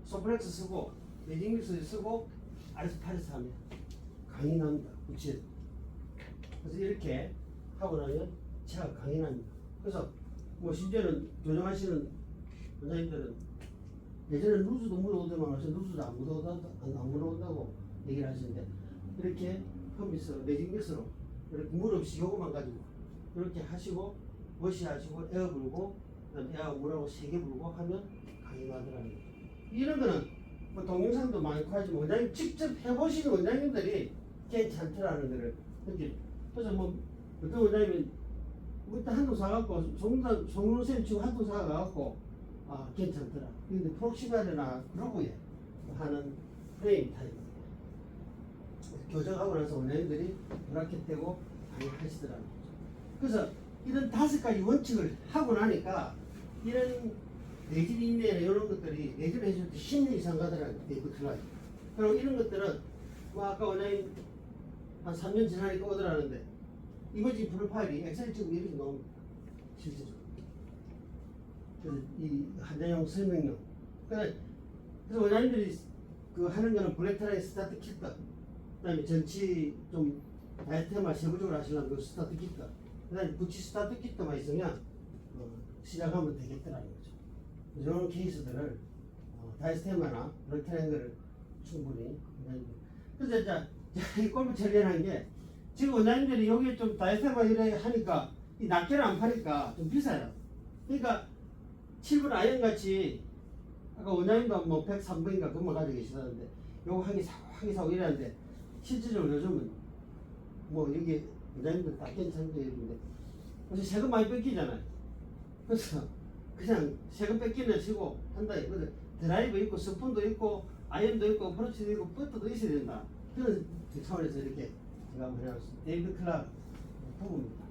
소플렉스 쓰고 매직믹스 쓰고 아이레스 파리스 하면 강이 납니다. 구치에. 그래서 이렇게 하고 나면 치아가 강이 납니다. 그래서 뭐 심지어는 교정하시는 원장님들은 예전에 누수도 물어오더만 와서 누수도 안 물어온다고 얘기를 하시는데 이렇게 컴비스 매직믹스로 이렇게 물 없이 요거만 가지고 이렇게 하시고 워시하시고 에어 불고 그다음에 에어 물하고 3개 불고 하면 강이 나더라는 거예요. 이런 거는 뭐 동영상도 많고 하지만 원장님 직접 해보시는 원장님들이 괜찮더라는 거를 느끼죠. 그래서 뭐 어떤 원장님은 그때 한통 사갖고 송รุ่ 쌤 치고 한통 사갖고 아 괜찮더라. 근데 프록시말이나 그러고에 하는 프레임 타입입니다. 교정하고 나서 원장님들이 브라켓 떼고 많이 하시더라고요. 그래서 이런 5가지 원칙을 하고 나니까 이런 내질 인내나 이런 것들이 내질 해줄 때 10년 이상 가더라고요. 네이버 클라이. 그리고 이런 것들은 뭐 아까 원장님 한 3년 지나니까 오더라는데 이머지 프로파일이 엑셀 찍고 이렇게 나옵니다. 실제적으로. 그래서 이 한자용 설명용. 그래서 원장님들이 그 하는 거는 블랙트라이 스타트 키트, 그다음에 전치 좀 다이어트만 세부적으로 하시려면 그 스타트 키트, 그다음에 구치 스타트 키트만 있으면 시작하면 되겠더라는 거죠. 이런 케이스들을 다이스테마나 블랙트라이앵글을 충분히 그래서 이 골프 제일 게 지금 원장님들이 여기 좀 다이스테마 이래 하니까 이 낱개를 안 파니까 좀 비싸요. 그러니까 7분 아이언 같이 아까 원장님도 뭐 103번인가 그것만 가지고 계시다는데 요거 하기 사고 이랬는데 실질적으로 요즘은 뭐 여기 원장님들 다 괜찮은데 이러는데 그래서 세금 많이 뺏기잖아요. 그래서 그냥 세금 뺏기는 치고 한다 이거든. 드라이브 있고 스푼도 있고 아이언도 있고 브러치도 있고 버터도 있어야 된다. 그런 차원에서 이렇게 제가 한번 해놨습니다. 데이비드 클락 부부입니다.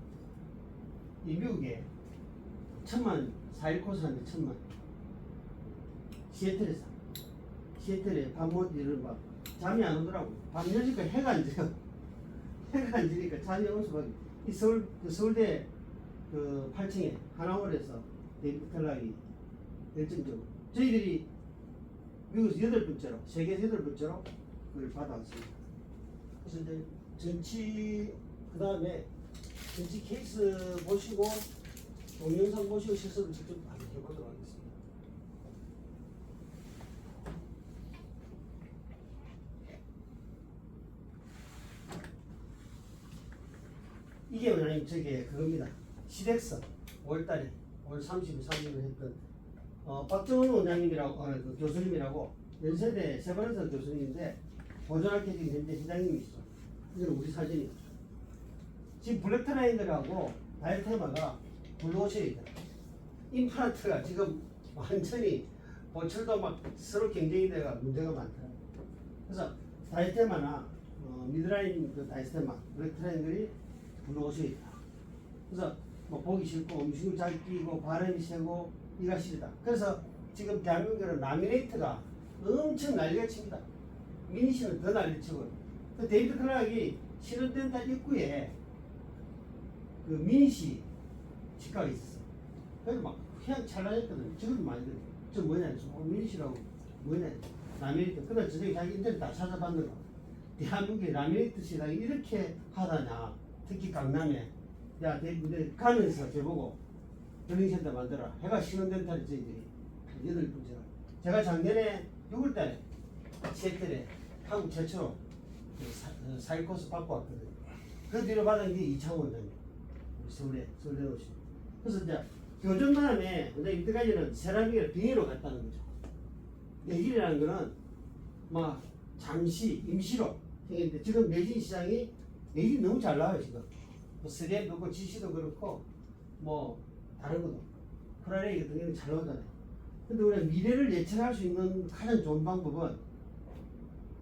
이 미국에 1000만 4일 코스 하는데 1000만 시애틀에서 시애틀에 밤 못 이런 막 잠이 안 오더라고. 밤 10시까지 해가 안 져요. 해가 안 지니까 잠이 올 수밖에. 이 서울대 그 8층에 하나홀에서 데이비드 클락이 결정적으로 저희들이 미국에서 8번째로 세계에서 8번째로 그걸 받아왔습니다. 그래서 이제 전치 그 다음에 전치 케이스 보시고 동영상 보시고 실습을 직접 한번 해보도록 하겠습니다. 이게 원장님 저게 그겁니다. 시덱서 5월달에 5월 30일 30일 했던 박정훈 원장님이라고 그 교수님이라고 연세대 세브란스 교수님인데 보존학회 지금 현재 회장님이시죠. 이건 우리 사진이죠. 지금 블랙트라이앵글하고 다이어테마가 블루오션이다. 임플란트가 지금 완전히 보철도 막 서로 경쟁이 돼가 문제가 많더라고요. 그래서 다이어테마나 미드라인 그 다이어테마 블랙트라이앵글이 블루오션이다. 그래서 뭐 보기 싫고 음식을 잘 끼고 발음이 세고 이가 싫다. 그래서 지금 대한민국은 라미네이트가 엄청 난리가 칩니다. 미니시는 더 난리치고. 그 데이비드 클락이 신혼덴탈 입구에 그 미니시 치과가 있었어. 그래서 막 휘황찬란했거든. 지금도 많이 들어요. 저 뭐냐 해서 미니시라고 뭐냐 라미네이트. 그날 저녁에 자기 인터넷 다 찾아봤는가. 대한민국의 라미네이트 시장이 이렇게 하다냐. 특히 강남에 야 데이비드 가면서 저보고 힐링센터 만들어라. 해가 신혼덴탈이 저희들이 8번째라. 제가 작년에 6월달에 세틀에 한국 최초로 사일 코스 받고 왔거든요. 그 뒤로 받은 게 이창호 원장님. 서울대 오신. 그래서 이제 교정만에 이때까지는 세라믹을 비닐로 갔다는 거죠. 내질이라는 거는 막 잠시 임시로 생겼는데 지금 내진 시장이 내진 너무 잘 나와요 지금. 뭐 3M도 그렇고 GC도 그렇고 뭐 다른 것도 프라레이 같은 경우는 잘 나오잖아요. 근데 우리가 미래를 예측할 수 있는 가장 좋은 방법은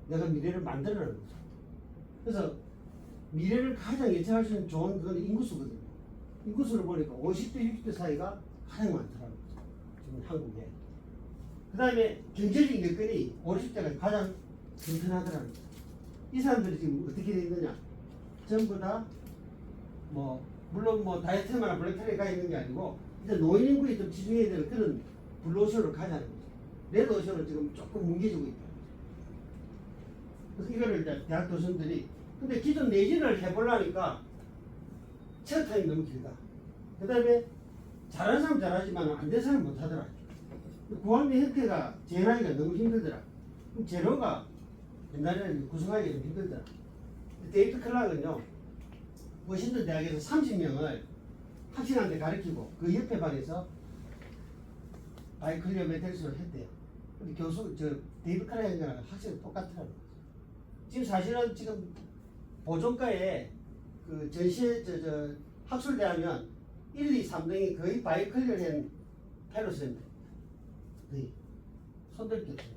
내가 미래를 만들어내는 거죠. 그래서 미래를 가장 예측할 수 있는 좋은 그건 인구수거든요. 인구수를 보니까 50대 60대 사이가 가장 많더라고요. 지금 한국에. 그 다음에 경제적인 여건이 50대가 가장 튼튼하더라고요. 이 사람들이 지금 어떻게 돼 있느냐. 전부 다 뭐 물론 뭐 다이어트만 블랙타리에 가 있는 게 아니고 이제 노인 인구에 좀 집중해야 되는 그런 블루오션을 가자는 거죠. 레드오션은 지금 조금 뭉개지고 있다. 그래서 이거를 이제 대학 교수님들이 근데 기존 내진을 해보려니까 체어 타임이 너무 길다. 그 다음에 잘하는 사람 잘하지만 안 된 사람 못하더라. 구학년 형태가 재현하기가 너무 힘들더라. 그럼 재료가 옛날에는 구성하기가 좀 힘들더라. 데이비드 클락은요 워싱턴 대학에서 30명을 학생한테 가르치고 그 옆에 반에서 바이클리어 메탈리스를 했대요. 근데 교수 데이비드 클락이랑 학생이 똑같더라고요. 지금 사실은 지금 보존과에 그 전시회 학술대하면 1, 2, 3등이 거의 바이클리어 한 펠로스입니다. 거의 손들 게 없어요.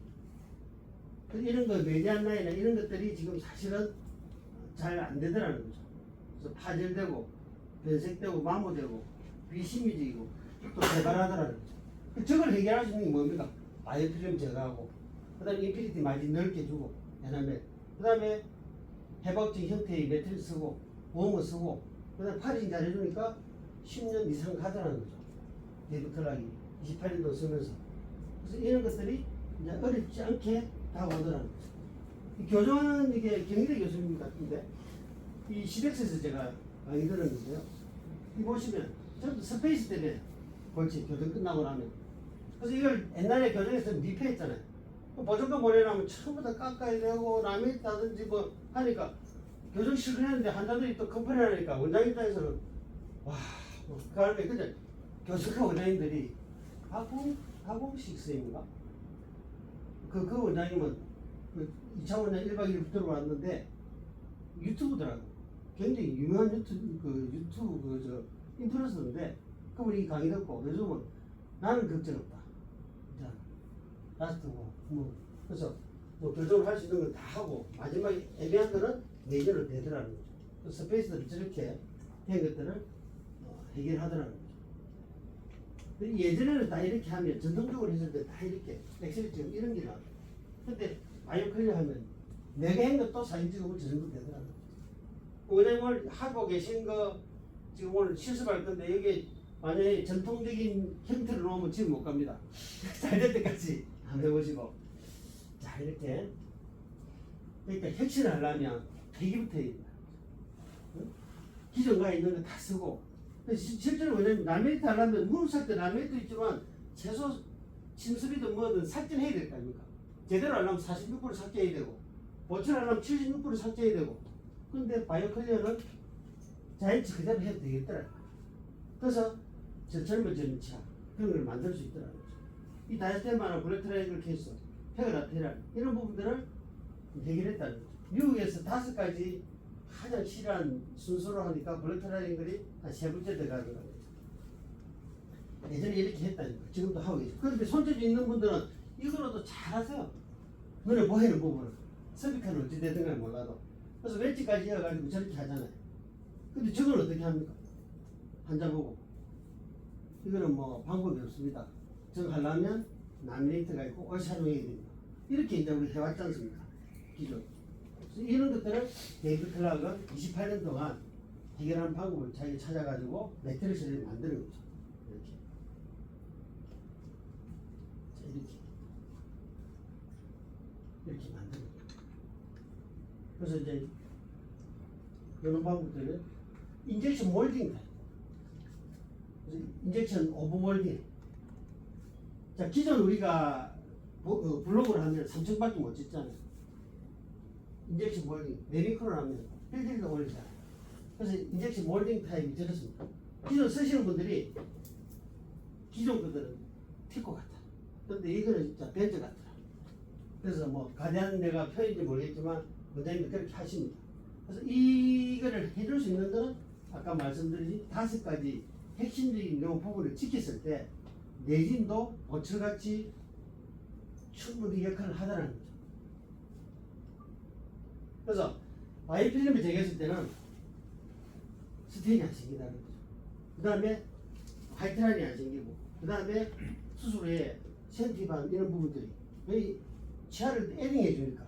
이런 거 메디안 라인이나 이런 것들이 지금 사실은 잘 안 되더라는 거죠. 그래서 파절되고 변색되고 마모되고 비심미적이고 또 개발하더라는 거죠. 저걸 해결할 수 있는 게 뭡니까? 바이오필름 제거하고 그 다음에 인피니티 마진 넓게 주고 그 다음에 회복적 형태의 매트리스 쓰고 웜을 쓰고 그 다음에 파리징 잘해주니까 10년 이상 가더라는 거죠. 데이비드 클락이 28년도 쓰면서 그래서 이런 것들이 이제 어렵지 않게 다가오더라는 거죠. 이 교정은 이게 경희대 교수님 같은데 이 시덱스에서 제가 많이 들었는데요. 이 보시면 저도 스페이스 때문에 벌칙 교정 끝나고 나면 그래서 이걸 옛날에 교정에서 미패했잖아요. 보정과 모래나면 처음부터 깎아야 되고 라면 있다든지 뭐 하니까 교정 실패했는데 환자들이 또 컴플레인 하니까 원장 입장에서는 와, 그 다음에 근데 교수과 원장님들이 하공식 선생님인가? 그 원장님은 그 2차 원장 1박 2일 들어왔는데 유튜브더라고. 굉장히 유명한 유튜브 인플루언서인데 그분이 강의 듣고 요즘은 나는 걱정 없다. 자, 라스트고 뭐 그래서 뭐 교정을 할 수 있는 건 다 하고 마지막에 애매한 거는 내전을 내더라는 거죠. 그 스페이스들이 저렇게 된 것들을 해결하더라는 거죠. 근데 예전에는 다 이렇게 하면 전통적으로 했을 때 다 이렇게 엑셀이 지금 이런 게 나와요. 근데 바이오클리어 하면 내가 한 것도 사진 찍으면 저 정도 되더라는 거죠. 원장님 오늘 하고 계신 거 지금 오늘 실습할 건데 여기 만약에 전통적인 형태를 놓으면 지금 못 갑니다. 잘 될 때까지 한번 해보시고 자 이렇게 그러니까 혁신을 하려면 폐기부터 해야 됩니다. 응? 기존가 있는 거 다 쓰고 실제로 왜냐면 라미네이트 하려면 무릎 살 때 라미네이트 있지만 최소 침습이든 뭐든 삭제해야 될 거 아닙니까? 제대로 하려면 46% 삭제해야 되고 보충하려면 76% 삭제해야 되고 근데 바이오클리어는 자연치 그대로 해도 되겠더라. 그래서 저 젊은 전차 그런 걸 만들 수 있더라고요. 이 다이스테마나 블랙트라이앵글 케이스, 페그라테랄 이런 부분들을 해결했다는 거죠. 미국에서 5가지 가장 실한 순서로 하니까 블랙트라이앵글이 한 3번째 들어가더라고요. 예전에 이렇게 했다니까 지금도 하고 계시죠. 그런데 손재주 있는 분들은 이거로도 잘하세요. 눈에 보이는 부분은 서비카는 어찌 되든가 몰라도 그래서 왼쪽까지 이어가지고 저렇게 하잖아요. 근데 저걸 어떻게 합니까? 환자 보고 이거는 뭐 방법이 없습니다. 저거 하려면 라미네이트가 있고 올 사용해야 됩니다. 이렇게 이제 우리 해왔지 않습니까? 기존. 이런 것들을 데이비드 클락은 28년 동안 해결하는 방법을 자기가 찾아가지고 매트리스를 만드는 거죠. 이렇게. 자, 이렇게 만드는 거죠. 그래서 이제 이런 방법들은 인젝션 몰딩 타입. 인젝션 오버몰딩. 자, 기존 우리가 블록으로 하면 3층밖에 못 짓잖아요. 인젝션 몰딩, 메미크로 하면 1딜도 올리잖아요. 그래서 인젝션 몰딩 타입이 들었습니다. 기존 쓰시는 분들이 기존 것들은 티코 같아. 근데 이거는 진짜 벤츠 같더라. 그래서 뭐 가디안 내가 표현인지 모르겠지만 원장님이 그렇게 하십니다. 그래서 이거를 해줄 수 있는 거는 아까 말씀드린 5가지 핵심적인 요 부분을 지켰을 때 내진도 보철같이 충분히 역할을 하다는 거죠. 그래서 바이오필름을 제거했을 때는 스테인이 안 생긴다는 거죠. 그 다음에 화이트라인이 안 생기고, 그 다음에 수술 후에 센티반 이런 부분들이 왜 치아를 에딩해 주니까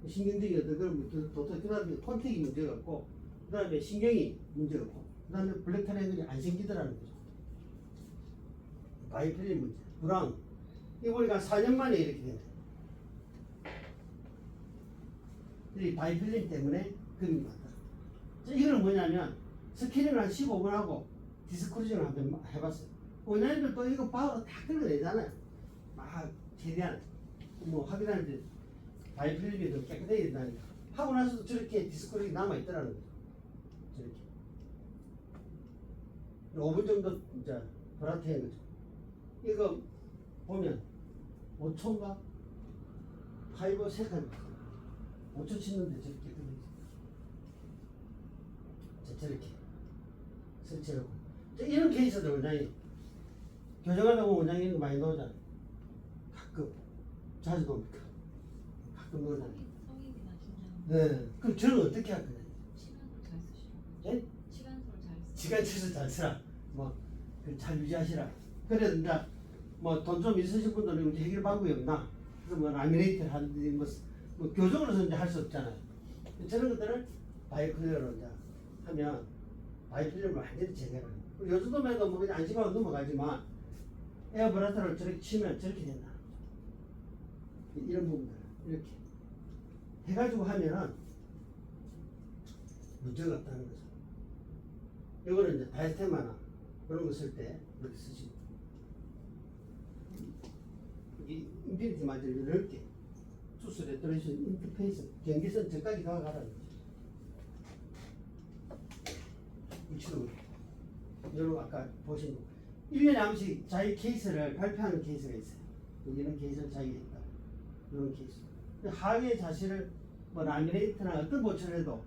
신경적인 어떤 그런 그 다음에 콘택이 문제가 없고, 그 다음에 신경이 문제가 없고, 그 다음에 블랙 트라이앵글이 안 생기더라는 거죠. 바이오필름 문제, 브라운. 이거 보니까 4년 만에 이렇게 되네. 이 바이오필름 때문에 그림이 많다. 이거는 뭐냐면 스캐닝을 한 15분 하고 디스크루징을 한번 해봤어요. 원장님들 또 이거 바로 다 끌어내잖아요. 막 최대한 뭐 확인하는데 바이오필름이 더 깨끗하게 된다니까. 하고 나서도 저렇게 디스크루징이 남아있더라는 거죠. 저렇게 5분 정도 이제 브라트인 거죠. 이거 보면 5초인가? 5 세컨드 5초 치는데 저렇게 끝내지. 저렇게 설치하고 이런 케이스들 원장님 교정하다 보면 원장님 이런 거 많이 나오잖아요. 가끔 자주 나옵니까? 가끔 나오잖아요. 네. 그럼 저는 어떻게 할 거냐? 시간을 잘 쓰시라고. 예? 시간서를 잘 쓰. 시간 쳐서 잘 쓰라. 잘 유지하시라. 그래서 이제 뭐 돈 좀 있으신 분들은 이제 해결 방법이 없나? 그래서 뭐 라미네이트를 하든지 뭐 교정으로서 이제 할 수 없잖아요. 저런 것들을 바이오클리어로 이제 하면 바이오필름을 완전히 제거를 해요. 요 정도만 해도 뭐 그냥 안심하고 넘어가지만 에어브라터를 저렇게 치면 저렇게 된다. 이런 부분들 이렇게 해가지고 하면은 문제가 없다는 거죠. 이거는 이제 다이스테마나 그런 거 쓸 때 이렇게 쓰시고 이 인피니티 마저를 넓게 수술에 들어있는 인터페이스 경계선 저까지 가가라는 거죠. 위치도 여러분 아까 보신 거 1년에 한 번씩 자기 케이스를 발표하는 케이스가 있어요. 이런 케이스를 자기가 했다. 이런 케이스. 하위의 자신을 뭐 라미네이트나 어떤 보초를 해도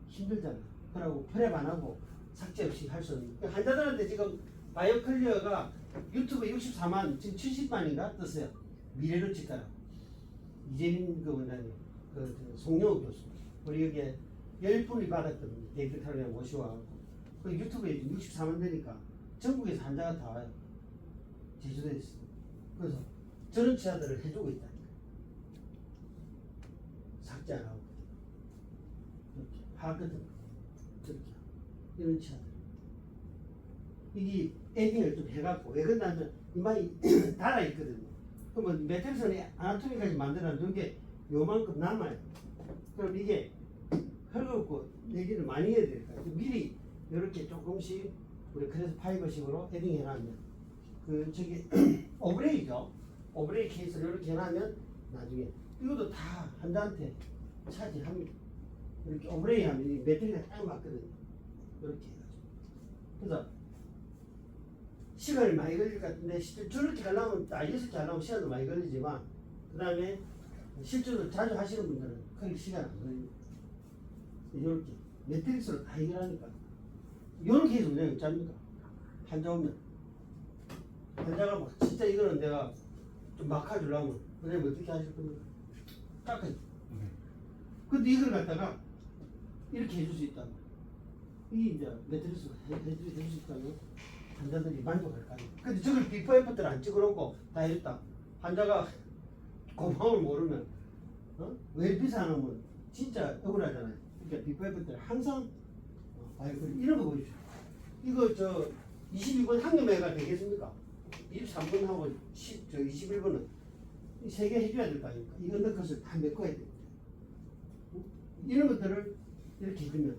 힘들잖아. 그러고 프랩 안 하고 삭제 없이 할 수 없는. 환자들한테 지금 바이오클리어가 유튜브 64만 지금 70만인가 떴어요. 미래로 찍다라. 이재민 그 원장님, 그 송영호 교수. 우리 여기에 10분이 받았거든요. 데이터를 모시와갖고. 그 유튜브에 64만 되니까 전국에서 환자가 다 와요. 제주도에 있어. 그래서 저런 치아들을 해주고 있다니까. 삭제 안 하고. 이렇게 하거든. 저렇게. 이런 치아들. 이게 에딩을 좀 해갖고, 왜 그러냐면 이마이 달아있거든요. 그러면 메탈선이 아나토미까지 만들어놨는데 이게 요만큼 남아요. 그럼 이게 헐겁고 내기를 많이 해야 되니까 미리 이렇게 조금씩 우리 그래서 파이버식으로 헤딩 해놨면 그 저기 오브레이죠. 오브레이 케이스를 이렇게 해놨면 나중에 이것도 다 환자한테 차지합니다. 이렇게 오브레이 하면 이 메탈리가 딱 맞거든요. 이렇게 해가지고. 그래서 시간이 많이 걸릴 것 같은데 저렇게 하려면 이렇게 하려면 시간도 많이 걸리지만 그 다음에 실제로 자주 하시는 분들은 그렇게 시간 안 걸립니다. 이렇게 매트릭스로 다 해결하니까 이렇게 해서 그냥 짭니까? 환자 오면 환자가 막 진짜 이거는 내가 좀 막아주려면 그러면 어떻게 하실 겁니까? 깎아줘. 근데 이걸 갖다가 이렇게 해줄 수 있다면 이게 이제 매트릭스로 해줄 수 있다면 환자들이 만족할 거 아니에요. 근데 저걸 비포 애프터를 안 찍어놓고 다 해줬다. 환자가 고마움을 모르면 왜 비싸냐면 진짜 억울하잖아요. 그러니까 비포 애프터를 항상 이런 거 보십시오. 이거 저 22번 항염해가 되겠습니까? 23번하고 21번은 이 세 개 해줘야 될 거 아닙니까? 이 언더컷을 다 메꿔야 돼요. 이런 것들을 이렇게 해주면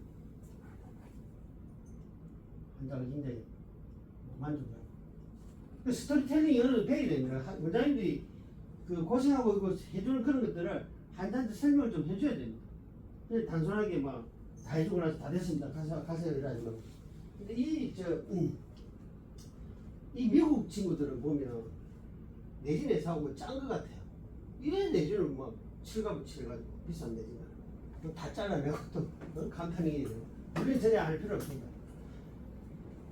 환자가 굉장히 만족해요. 스토리텔링이 어느 정도 배워야 됩니다. 원장님들이 그 고생하고 이거 해주는 그런 것들을 한자한테 설명을 좀 해줘야 됩니다. 그냥 단순하게 막 다 해주고 나서 다 됐습니다. 가세요 이러지 말고. 근데 이 미국 친구들은 보면 내진에 사고 짠 것 같아요. 이래 내진을 막 칠갑을 칠해가지고 비싼 내진을 다 잘라내고 또 간판이 우리는 전혀 할 필요 없습니다.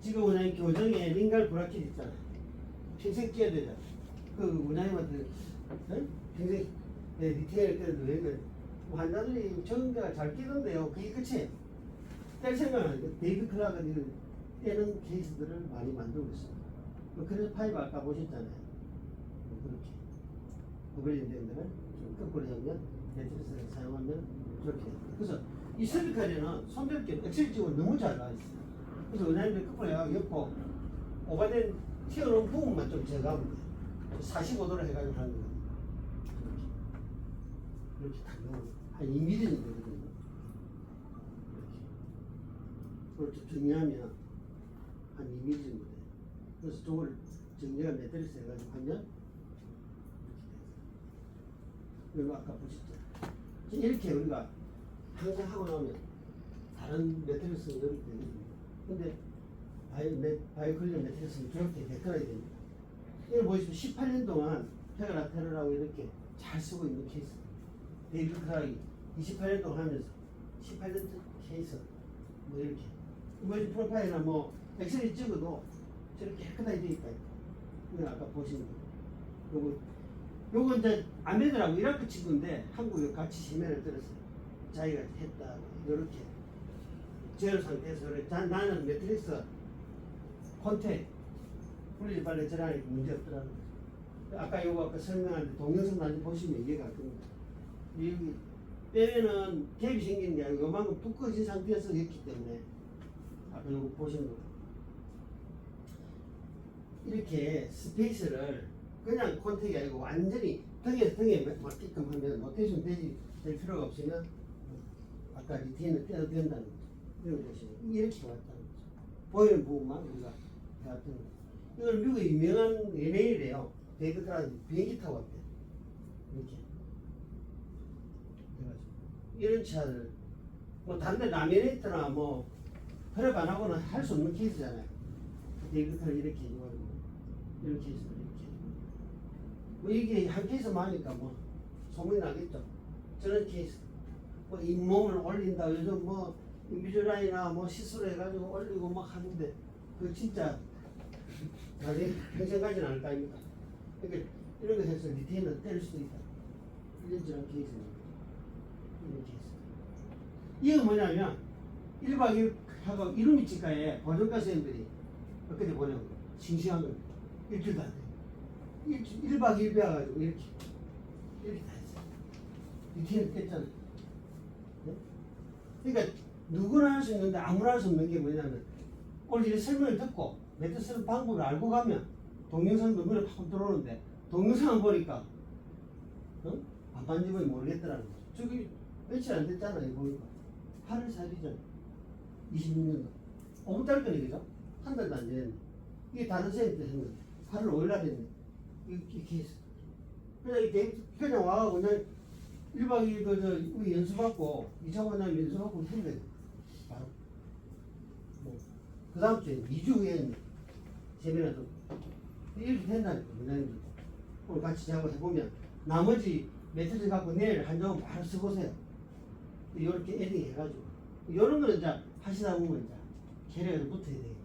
지금 원장님 교정에 링갈 브라켓 있잖아요. 평생 끼야 되잖아. 그 원장님한테 평생 디테일 때도 왜 환자들이 전가 잘 끼던데요. 그게 끝이에요. 뗄 생각은 데이비 클라가 떼는 케이스들을 많이 만들고 있습니다. 그래서 파이브 아까 보셨잖아요. 그렇게 구별된 데는 좀 거꾸로 하면 매트리스를 사용하면 그렇게. 그래서 이 서비칼에는 손댈 엑셀 찍어 너무 잘 나와 있어요. 그래서 은하님들 거꾸로 해가지고 엮고 오바된 튀어나온 부분만 좀 제거하면 돼요. 45도로 해가지고 하는 거예요. 이렇게 딱 넣으면 한 2mm 정도 되거든요. 이렇게. 그걸 좀 정리하면 한 2mm 정도 돼요. 그래서 저걸 정리가 매트리스 해가지고 하면 이렇게 돼요. 그리고 아까 보셨죠? 이렇게 우리가 항상 하고 나면 다른 매트리스는 이렇게 되거든요. 근데 바이오클리어 매트리스는 저렇게 데펴야 됩니다. 이걸 보시면 18년 동안 페가라테르라고 이렇게 잘 쓰고 있는 케이스. 데이비 클락이 28년 동안 하면서 18년 케이스 뭐 이렇게 이머지 프로파일이나 뭐 엑셀이 찍어도 저렇게 깨끗하게 되어 있다. 이거 아까 보신 거. 요거 이제 아메드라고 이라크 친구인데 한국에 같이 세면을 들었어요. 자기가 했다. 이렇게 제어 상태에서 그래. 나는 매트리스 콘택 분리지 빨래 절하니까 문제 없더라는 거죠. 아까 요거 아까 설명하는데 동영상 나중에 보시면 이해가 갈 겁니다. 여기 뼈에는 갭이 생기는 게 아니고 요만큼 두꺼워진 상태에서 했기 때문에 아까 요거 보시는 거 이렇게 스페이스를 그냥 콘택이 아니고 완전히 등에 맞게끔 하면 로테이션 될 필요가 없으면 아까 리테인을 떼도 된다는 거죠. 이런 보시면 이렇게 왔다는 거죠. 보이는 부분만 우리가 해왔던 거죠. 이걸 미국의 유명한 연예인이래요. 데이비드 클락이 비행기 타고 왔대요. 이렇게 해가지고 이런 차를 뭐 다른 데 라미네이트나 뭐 혈액 안 하고는 할 수 없는 케이스잖아요. 데이비드 클락이 이렇게 해가지고 이런 케이스를 이렇게 뭐 이게 한 케이스만 하니까 뭐 소문이 나겠죠. 저런 케이스 뭐 잇몸을 올린다. 요즘 뭐 인비주라인이나 뭐 시술해가지고 올리고 막 하는데 그 진짜 나중에 평생 가지는 않을 거 아닙니까? 그러니까 이런 거 해서 리테인을 뗄 수도 있다. 이런저런 케이스입니다. 이런 케이스. 이거 뭐냐면 1박 2일 하고 이름이 치과에 보존과 선생님들이 엊그제 보내고 싱싱한 겁니다. 일주일도 안 돼요. 1박 2일 배워가지고 이렇게 다 했어요. 리테인을 뗐잖아요. 네? 그러니까 누구나 할 수 있는데 아무나 할 수 없는 게 뭐냐면 오늘 이 설명을 듣고 매트 쓰는 방법을 알고 가면 동영상도 눈에 팍 들어오는데 동영상을 보니까 반반집을 모르겠더라는 거죠. 저기 며칠 안 됐잖아요. 보니까 8월 4일이잖아요. 26년도 5분달 거네. 그죠? 한 달도 안 됐네. 이게 다른 선생님들 했는데 8월 5일날 됐네. 이렇게 했어. 그냥 와가지고 그냥 1박 2일 우리 연수받고 2차 원장 연수받고 했는데 바로 그 다음 주에 2주 후에 세미나도 이렇게 된다니까. 원장님들 오늘 같이 작업해보면 나머지 매트리스 갖고 내일 한 장은 바로 써보세요. 이렇게 에딩 해가지고 이런 거는 이제 하시다 보면 이제 캐리어를 붙어야 되겠죠.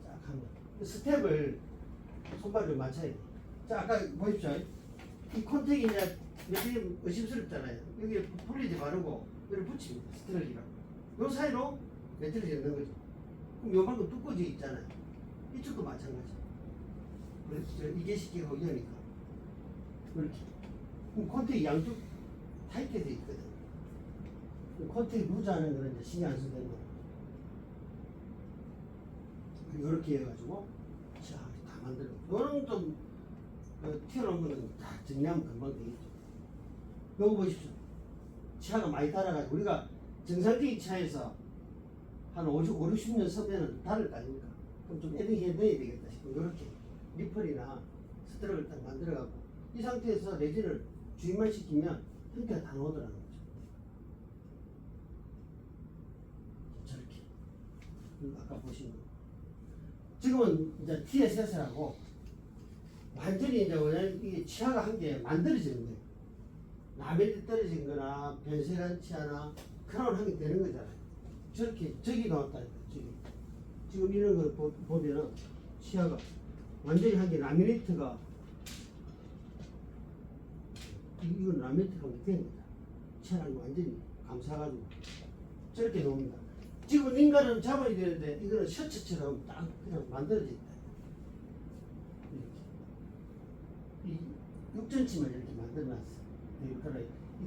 쫙 하면 스텝을 손발을 맞춰야 돼. 자, 아까 보십시오. 이 콘택이 이제 매트리 의심스럽잖아요. 여기 풀리지 바르고 여기 붙입니다. 스트레이라고. 요 사이로 매트리스 넣는 거죠. 그럼 요만큼 두꺼워져 있잖아요. 이쪽도 마찬가지. 그래서 이게 시키고 이러니까 이렇게. 그럼 콘택이 양쪽 타이트해 있거든. 콘택이 루즈하는 거는 이제 신경 안 쓰는 거. 이렇게 해가지고 자, 다 만들어. 요런 좀 튀어나온 거는 다 정리하면 금방 되겠죠. 요거 보십시오. 치아가 많이 달아가지고 우리가 정상적인 치아에서 한 50년 쓰면 다를 거 아닙니까? 그럼 좀 에딩 해야 되겠다 싶고 이렇게 리플이나 스트럭을 딱 만들어갖고 이 상태에서 레진을 주입만 시키면 형태가 다 나오더라는 거죠. 저렇게. 아까 보신 거. 지금은 이제 TSS라고 완전히 이제 원래 이게 치아가 한 개 만들어지는 거예요. 라멜이 떨어진 거나 변색한 치아나 크라운 한 개 되는 거잖아요. 저렇게 저기 나왔다니까. 지금 이런 걸 보면은 치아가 완전히 한 개 라미네이트가 이건 라미네이트가 된 거다. 치아를 완전히 감싸가지고 저렇게 나옵니다. 지금 인간은 잡아야 되는데 이거는 셔츠처럼 딱 그냥 만들어져 있다. 이렇게 이 6cm만 이렇게 만들어놨어.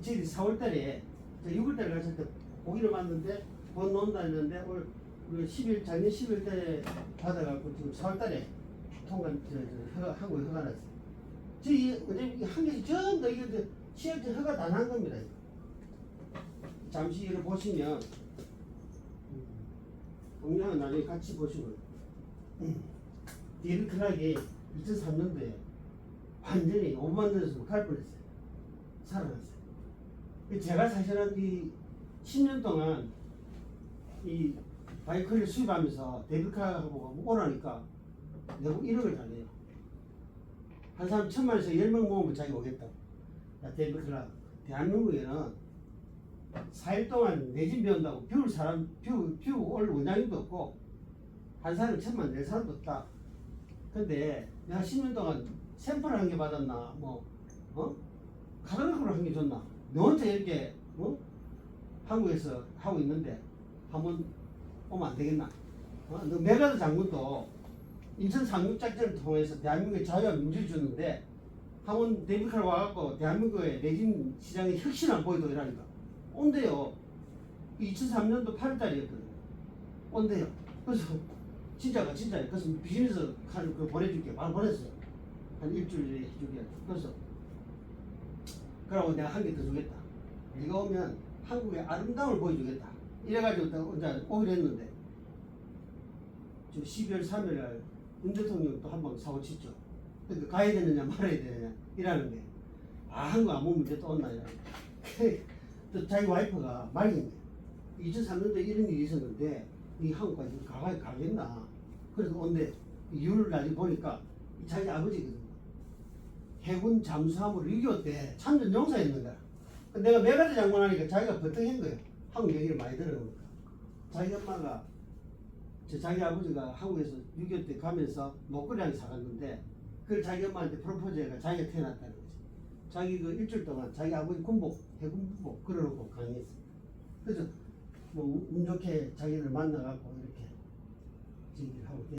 저희 4월달에 6월달에 갔을 때 고기를 봤는데 본 논다 했는데 오늘 작년 10일달에 받아갖고 지금 4월달에 통관 한국에 허가 났어요. 저희 한 개씩 전부 다 이거 시행령 허가 다 난 겁니다. 잠시 이를 보시면 동영상 나중에 같이 보시고 데이비드 클락이 2003년도에 완전히 5만 원에서 갈 뻔했어요. 살아났어요. 제가 사실은 이 10년 동안 이 바이크를 수입하면서 데이비드 클락하고 오라니까 내가 1억을 달래요. 한 사람 1000만에서 10명 모으면 자기 오겠다고. 야, 데이비드 클락, 대한민국에는 4일 동안 내 집 배운다고 비울 사람, 비우고 올 원장님도 없고, 한 사람에 1000만 낼 사람도 없다. 근데 내가 10년 동안 샘플을 한 개 받았나, 카talog을 한 개 줬나? 너한테 이렇게, 한국에서 하고 있는데, 한번 오면 안 되겠나? 너 메가드 장군도 인천 상륙작전을 통해서 대한민국에 자유와 민주를 줬는데, 한번 데이비드 클락 와갖고 대한민국의 레진 시장의 혁신을 보여드리라니까. 온대요. 2003년도 8월달이었거든요. 온대요. 그래서 진짜가 진짜예요. 그래서 비즈니스 카드 그거 보내줄게. 바로 보냈어요. 한 일주일에 해주게. 그래서 그러고 내가 한 개 더 주겠다. 네가 오면 한국의 아름다움을 보여주겠다. 이래가지고 이제 오기로 했는데 지금 12월 3일날 윤 대통령 또 한 번 사고 쳤죠. 그러니까 가야 되느냐 말아야 되느냐 이라는 게. 아, 한국 아무 문제 또 온나 이라는 게. 또 자기 와이프가 말린 거예요. 2003년도에 이런 일이 있었는데 이 한국까지 가겠나. 그래서 온데 이유를 나중에 보니까 자기 아버지거든요. 해군 잠수함으로 6.25 때 참전 용사였는 거야. 내가 메가드 장군 하니까 자기가 버뜩한 거예요. 한국 얘기를 많이 들어보니까. 자기 엄마가 자기 아버지가 한국에서 6.25 때 가면서 목걸이 한 개 사갔는데 그걸 자기 엄마한테 프로포즈해가 자기가 태어났다는 거지. 자기 그 일주일 동안 자기 아버지 군복, 해군 군복 걸어놓고 강의했어. 그래서 뭐 운 좋게 자기를 만나갖고 이렇게 얘기를 하고